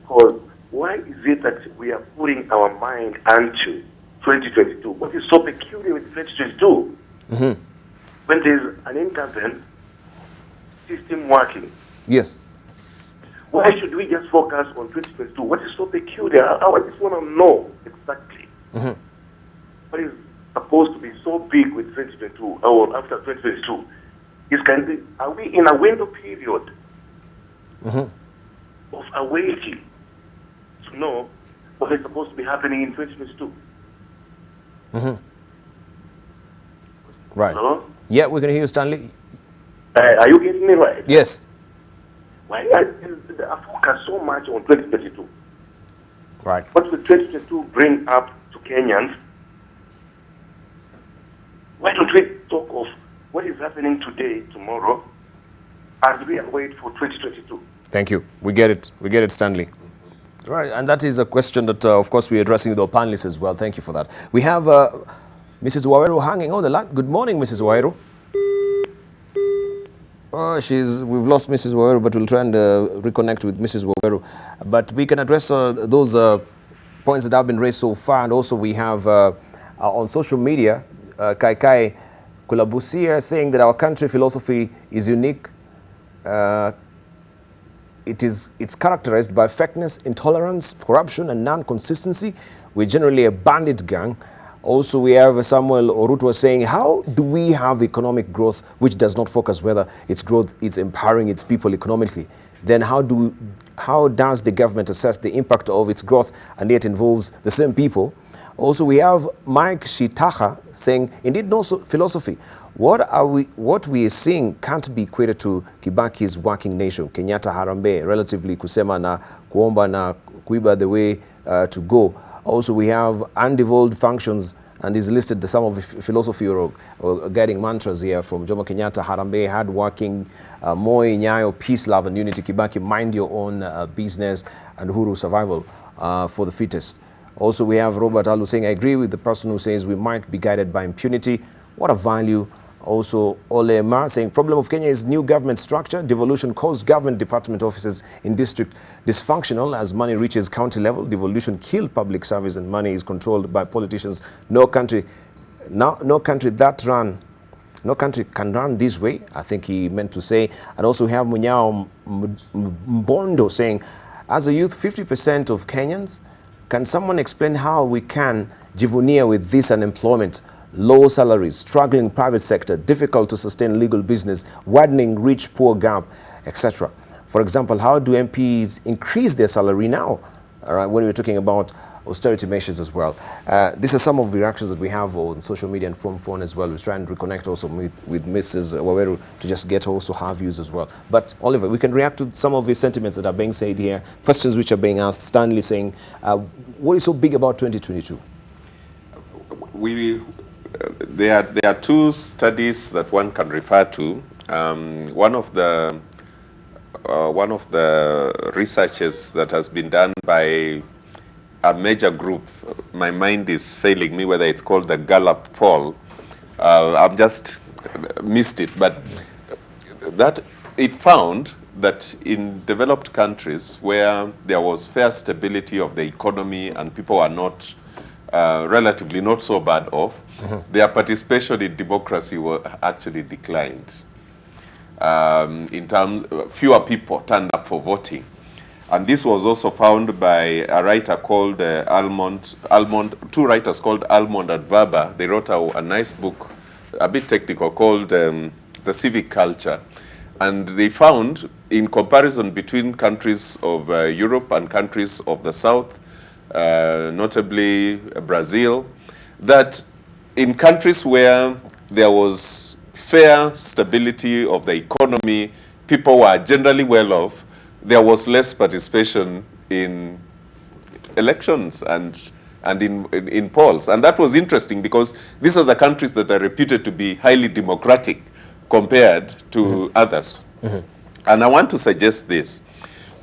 Because why is it that we are putting our mind onto 2022? What is so peculiar with 2022? When there's an incumbent system working. Yes. Why should we just focus on 2022? What is so peculiar? I just want to know exactly. What is supposed to be so big with 2022 or after 2022? Are we in a window period of awaiting to know what is supposed to be happening in 2022? Right. Hello? Yeah, we can hear you, Stanley. Are you getting me right? Yes. Why is the focus so much on 2022? Right. What will 2022 bring up to Kenyans? Why don't we talk of what is happening today, tomorrow, as we await for 2022? Thank you. We get it. We get it, Stanley. Right, and that is a question that, of course, we're addressing with our panelists as well. Thank you for that. We have Mrs. Waweru hanging on the line. Good morning, Mrs. Waweru. Oh, we've lost Mrs. Waweru, but we'll try and reconnect with Mrs. Waweru. But we can address those points that have been raised so far, and also we have on social media, Kai Kulabusia saying that our country philosophy is unique. It's characterized by fakeness, intolerance, corruption, and non-consistency. We're generally a bandit gang Also, we have Samuel Orutwa saying, how do we have economic growth which does not focus whether its growth is empowering its people economically? Then how does the government assess the impact of its growth and yet involves the same people? Also, we have Mike Shitaha saying, indeed, no philosophy. What we are seeing can't be equated to Kibaki's working nation, Kenyatta Harambee, relatively kusema na kuomba na kuiba the way to go. Also, we have undevolved functions, and is listed some of the philosophy or guiding mantras here from Jomo Kenyatta, Harambee, hardworking, Moi, Nyayo, peace, love, and unity, Kibaki, mind your own business, and Uhuru, survival for the fittest. Also, we have Robert Alu saying, I agree with the person who says we might be guided by impunity. What a value. Also, Olema saying, problem of Kenya is new government structure. Devolution caused government department offices in district dysfunctional as money reaches county level. Devolution killed public service and money is controlled by politicians. No country can run this way, I think he meant to say. And also we have Munyao Mbondo saying, as a youth, 50% of Kenyans, can someone explain how we can jivunia with this unemployment? Low salaries, struggling private sector, difficult to sustain legal business, widening rich-poor gap, etc. For example, how do MPs increase their salary now? All right, when we're talking about austerity measures as well. These are some of the reactions that we have on social media and from phone as well. We're trying to reconnect also with Mrs. Waweru to just get also her views as well. But Oliver, we can react to some of the sentiments that are being said here, questions which are being asked. Stanley saying, what is so big about 2022? There are two studies that one can refer to. One of the researches that has been done by a major group, my mind is failing me whether it's called the Gallup poll. I've just missed it, but that it found that in developed countries where there was fair stability of the economy and people are not relatively not so bad off, their participation in democracy were actually declined. In terms, fewer people turned up for voting. And this was also found by a writer called two writers called Almond and Verba. They wrote a nice book, a bit technical, called The Civic Culture. And they found, in comparison between countries of Europe and countries of the South, notably Brazil, that in countries where there was fair stability of the economy, people were generally well off, there was less participation in elections and in polls. And that was interesting because these are the countries that are reputed to be highly democratic compared to others. And I want to suggest this,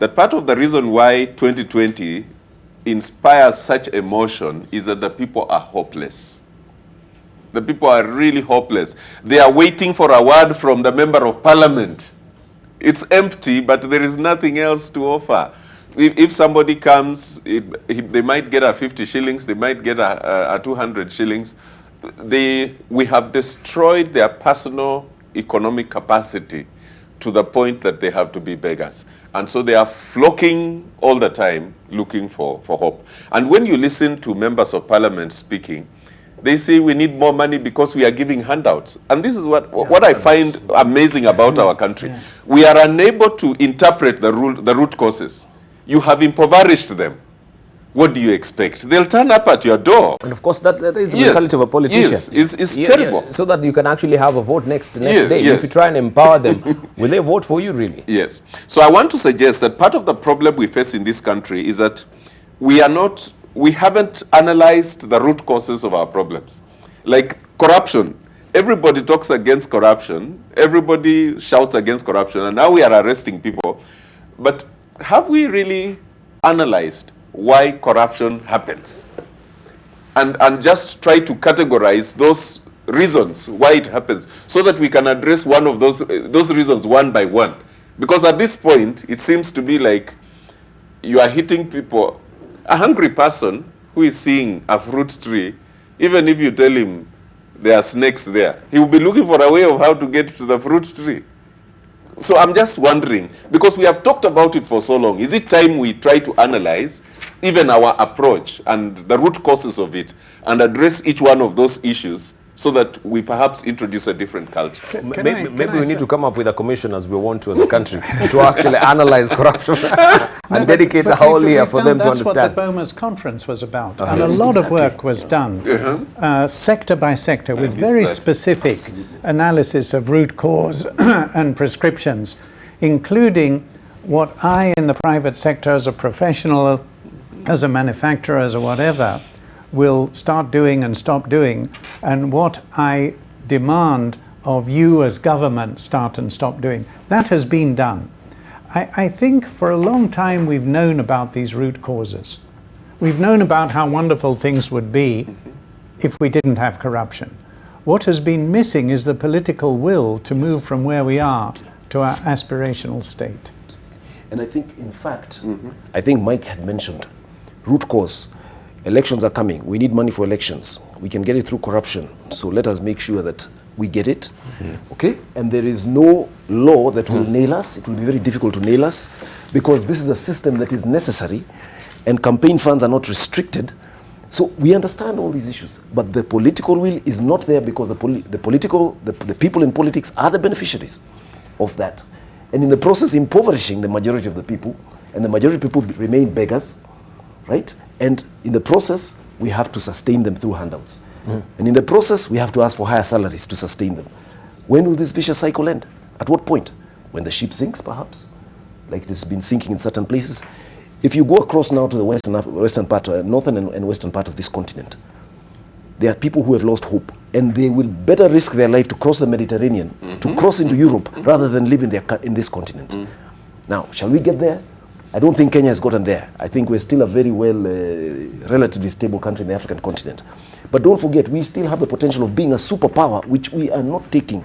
that part of the reason why 2020 inspires such emotion is that the people are hopeless. The people are really hopeless. They are waiting for a word from the member of parliament. It's empty, but there is nothing else to offer. If somebody comes, they might get a 50 shillings, they might get a 200 shillings. We have destroyed their personal economic capacity to the point that they have to be beggars. And so they are flocking all the time looking for hope. And when you listen to members of parliament speaking, they say we need more money because we are giving handouts. And this is what I find amazing about our country. Yeah. We are unable to interpret the root causes. You have impoverished them. What do you expect? They'll turn up at your door. And of course, that is the mentality of a politician. Yes, it's terrible. Yeah, so that you can actually have a vote next day. Yes. If you try and empower them, will they vote for you really? Yes. So I want to suggest that part of the problem we face in this country is that we haven't analyzed the root causes of our problems. Like corruption. Everybody talks against corruption. Everybody shouts against corruption. And now we are arresting people. But have we really analyzed why corruption happens? And just try to categorize those reasons why it happens so that we can address one of those reasons one by one. Because at this point, it seems to be like you are hitting people. A hungry person who is seeing a fruit tree, even if you tell him there are snakes there, he will be looking for a way of how to get to the fruit tree. So I'm just wondering, because we have talked about it for so long, is it time we try to analyze even our approach and the root causes of it, and address each one of those issues so that we perhaps introduce a different culture. Maybe we need to come up with a commission, as we want to as a country, to actually analyze corruption and dedicate a whole year for them to understand. That's what the BOMA's conference was about. And a lot of work was done, sector by sector, with very specific analysis of root cause and prescriptions, including what I, in the private sector, as a professional, as a manufacturer, as a whatever, will start doing and stop doing, and what I demand of you as government start and stop doing. That has been done. I think for a long time we've known about these root causes. We've known about how wonderful things would be if we didn't have corruption. What has been missing is the political will to move from where we are to our aspirational state. And I think, in fact, I think Mike had mentioned root cause. Elections are coming. We need money for elections. We can get it through corruption. So let us make sure that we get it. Okay? And there is no law that will nail us. It will be very difficult to nail us because this is a system that is necessary and campaign funds are not restricted. So we understand all these issues. But the political will is not there because the people in politics are the beneficiaries of that. And in the process, impoverishing the majority of the people, and the majority of people remain beggars, right? And in the process, we have to sustain them through handouts. And in the process, we have to ask for higher salaries to sustain them. When will this vicious cycle end? At what point? When the ship sinks, perhaps? Like it has been sinking in certain places. If you go across now to the western part, northern and western part of this continent, there are people who have lost hope. And they will better risk their life to cross the Mediterranean, to cross into Europe, rather than live in this continent. Now, shall we get there? I don't think Kenya has gotten there. I think we're still a very relatively stable country in the African continent. But don't forget, we still have the potential of being a superpower, which we are not taking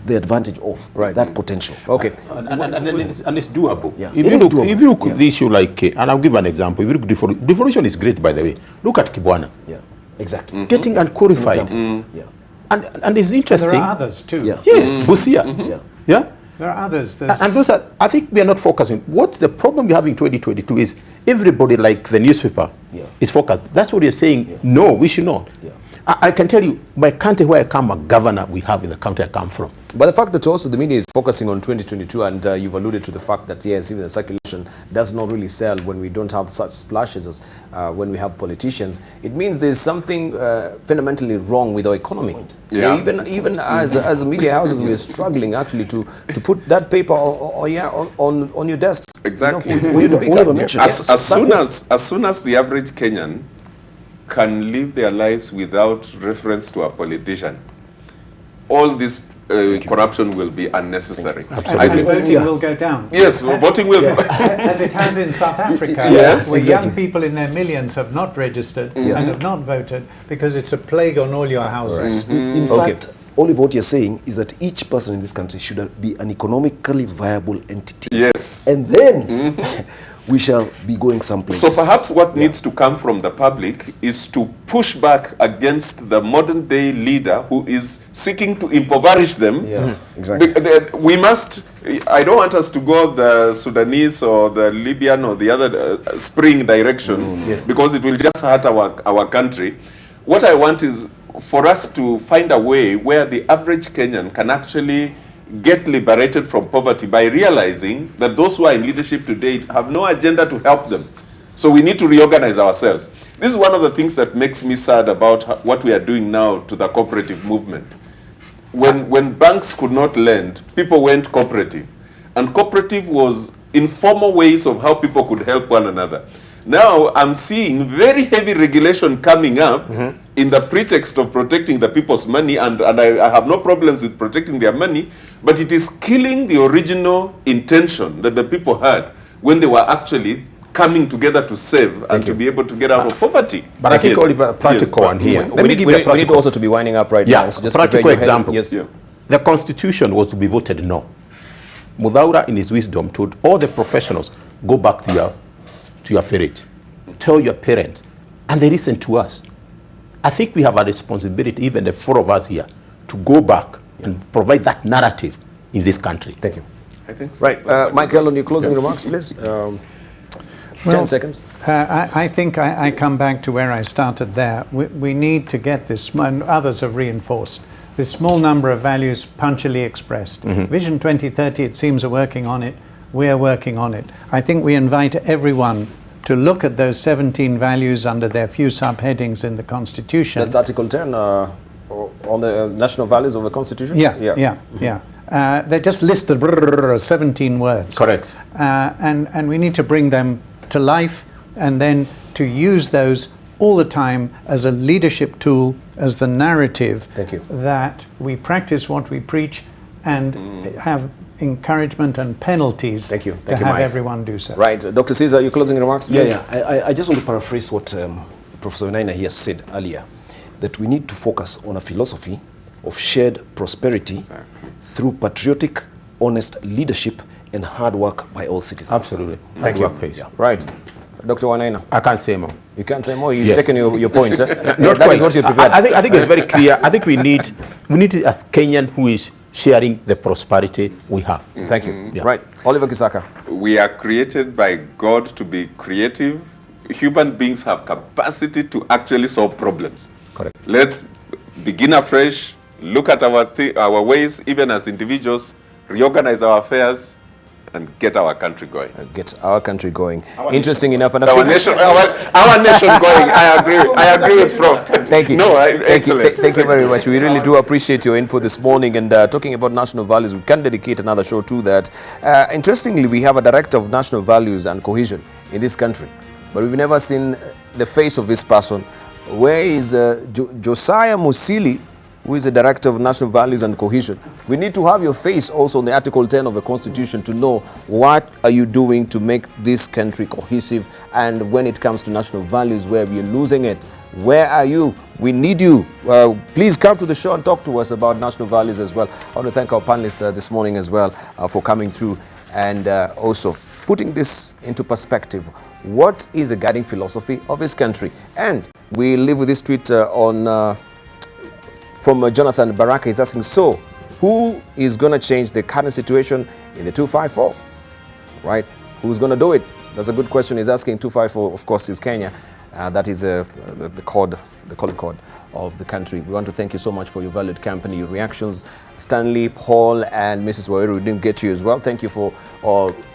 the advantage of, that potential. Okay. And it's doable. Yeah. If you look at the issue like, and I'll give an example, if you look, devolution is great, by the way. Look at Kibwana. Yeah, exactly. Getting unqualified. Yeah. And it's interesting. There are others too. Yeah. Yes, Busia. Yeah. There are others. And those are, I think we are not focusing. What's the problem we have in 2022 is everybody, like the newspaper, is focused. That's what you're saying. No, we should not. Yeah. I can tell you, my country where I come, a governor we have in the country I come from. But the fact that also the media is focusing on 2022, and you've alluded to the fact that, yes, even the circulation does not really sell when we don't have such splashes as when we have politicians, it means there's something fundamentally wrong with our economy. Yeah. Even as media houses, we're struggling actually to put that paper on your desks. Exactly. You know, for you to pick up. As soon as the average Kenyan can live their lives without reference to a politician, all this corruption will be unnecessary. And voting will go down. Yes, voting will. As it has in South Africa, Yes, where young people in their millions have not registered and have not voted because it's a plague on all your houses. In fact, all of what you're saying is that each person in this country should be an economically viable entity. Yes. And then we shall be going someplace. So perhaps what needs to come from the public is to push back against the modern day leader who is seeking to impoverish them. Yeah, exactly. We must, I don't want us to go the Sudanese or the Libyan or the other spring direction, because it will just hurt our country. What I want is for us to find a way where the average Kenyan can actually get liberated from poverty by realizing that those who are in leadership today have no agenda to help them. So we need to reorganize ourselves. This is one of the things that makes me sad about what we are doing now to the cooperative movement. When banks could not lend, people went cooperative. And cooperative was informal ways of how people could help one another. Now I'm seeing very heavy regulation coming up in the pretext of protecting the people's money, and I have no problems with protecting their money, but it is killing the original intention that the people had when they were actually coming together to save and to be able to get out of poverty. But I think, Oliver, practical one here. We need also to be winding up right now. So just practical example. Yes. Yeah. The Constitution was to be voted no. Mudaura, in his wisdom, told all the professionals, go back to your village, tell your parents, and they listen to us. I think we have a responsibility, even the four of us here, to go back and provide that narrative in this country. Thank you. I think so. Right. Michael, on your closing remarks, please. 10 seconds. I think I come back to where I started there. We need to get this, and others have reinforced, this small number of values punctually expressed. Vision 2030, it seems, are working on it. We're working on it. I think we invite everyone to look at those 17 values under their few subheadings in the Constitution. That's Article 10 on the national values of the Constitution? Yeah. They're just listed 17 words. Correct. And we need to bring them to life and then to use those all the time as a leadership tool, as the narrative. Thank you. That we practice what we preach and have encouragement and penalties Thank you, to have Mike. everyone do so. Right. Dr. Caesar, your closing remarks, please? I just want to paraphrase what Professor Inea here said earlier, that we need to focus on a philosophy of shared prosperity through patriotic, honest leadership and hard work by all citizens. Absolutely. Thank you. Yeah. Right. Dr. Wanaina, I can't say more. you can't say more. You've Yes. taken your point. Not that quite. is what you prepared. I think it's very clear. I think we need a Kenyan who is sharing the prosperity we have. Thank you. Yeah. Right. Oliver Kisaka. We are created by God to be creative. Human beings have capacity to actually solve problems. Correct. Let's begin afresh, look at our ways, even as individuals, reorganize our affairs, and get our country going. Get our country going. Interesting enough. And I Our think- nation, our nation going. I agree with Prof. Thank you. No, Thank you. excellent. Thank you very much. We really do appreciate your input this morning. And talking about national values, we can dedicate another show to that. Interestingly, we have a director of national values and cohesion in this country, but we've never seen the face of this person. Where is Josiah Musili, who is the director of national values and cohesion? We need to have your face also on the Article 10 of the Constitution to know what are you doing to make this country cohesive, and when it comes to national values where we are losing it, where are you? We need you. Please come to the show and talk to us about national values as well. I want to thank our panelists this morning as well for coming through and also putting this into perspective. What is the guiding philosophy of this country? And we live with this tweet from Jonathan Baraka. He's asking, so who is going to change the current situation in the 254? Right? Who's going to do it? That's a good question. He's asking. 254, of course, is Kenya. That is the code, the calling code of the country. We want to thank you so much for your valued company, your reactions. Stanley, Paul, and Mrs. Waweru, we didn't get to you as well. Thank you for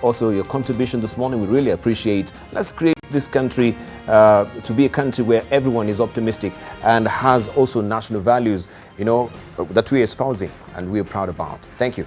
also your contribution this morning. We really appreciate. Let's create this country to be a country where everyone is optimistic and has also national values, that we're espousing and we're proud about. Thank you.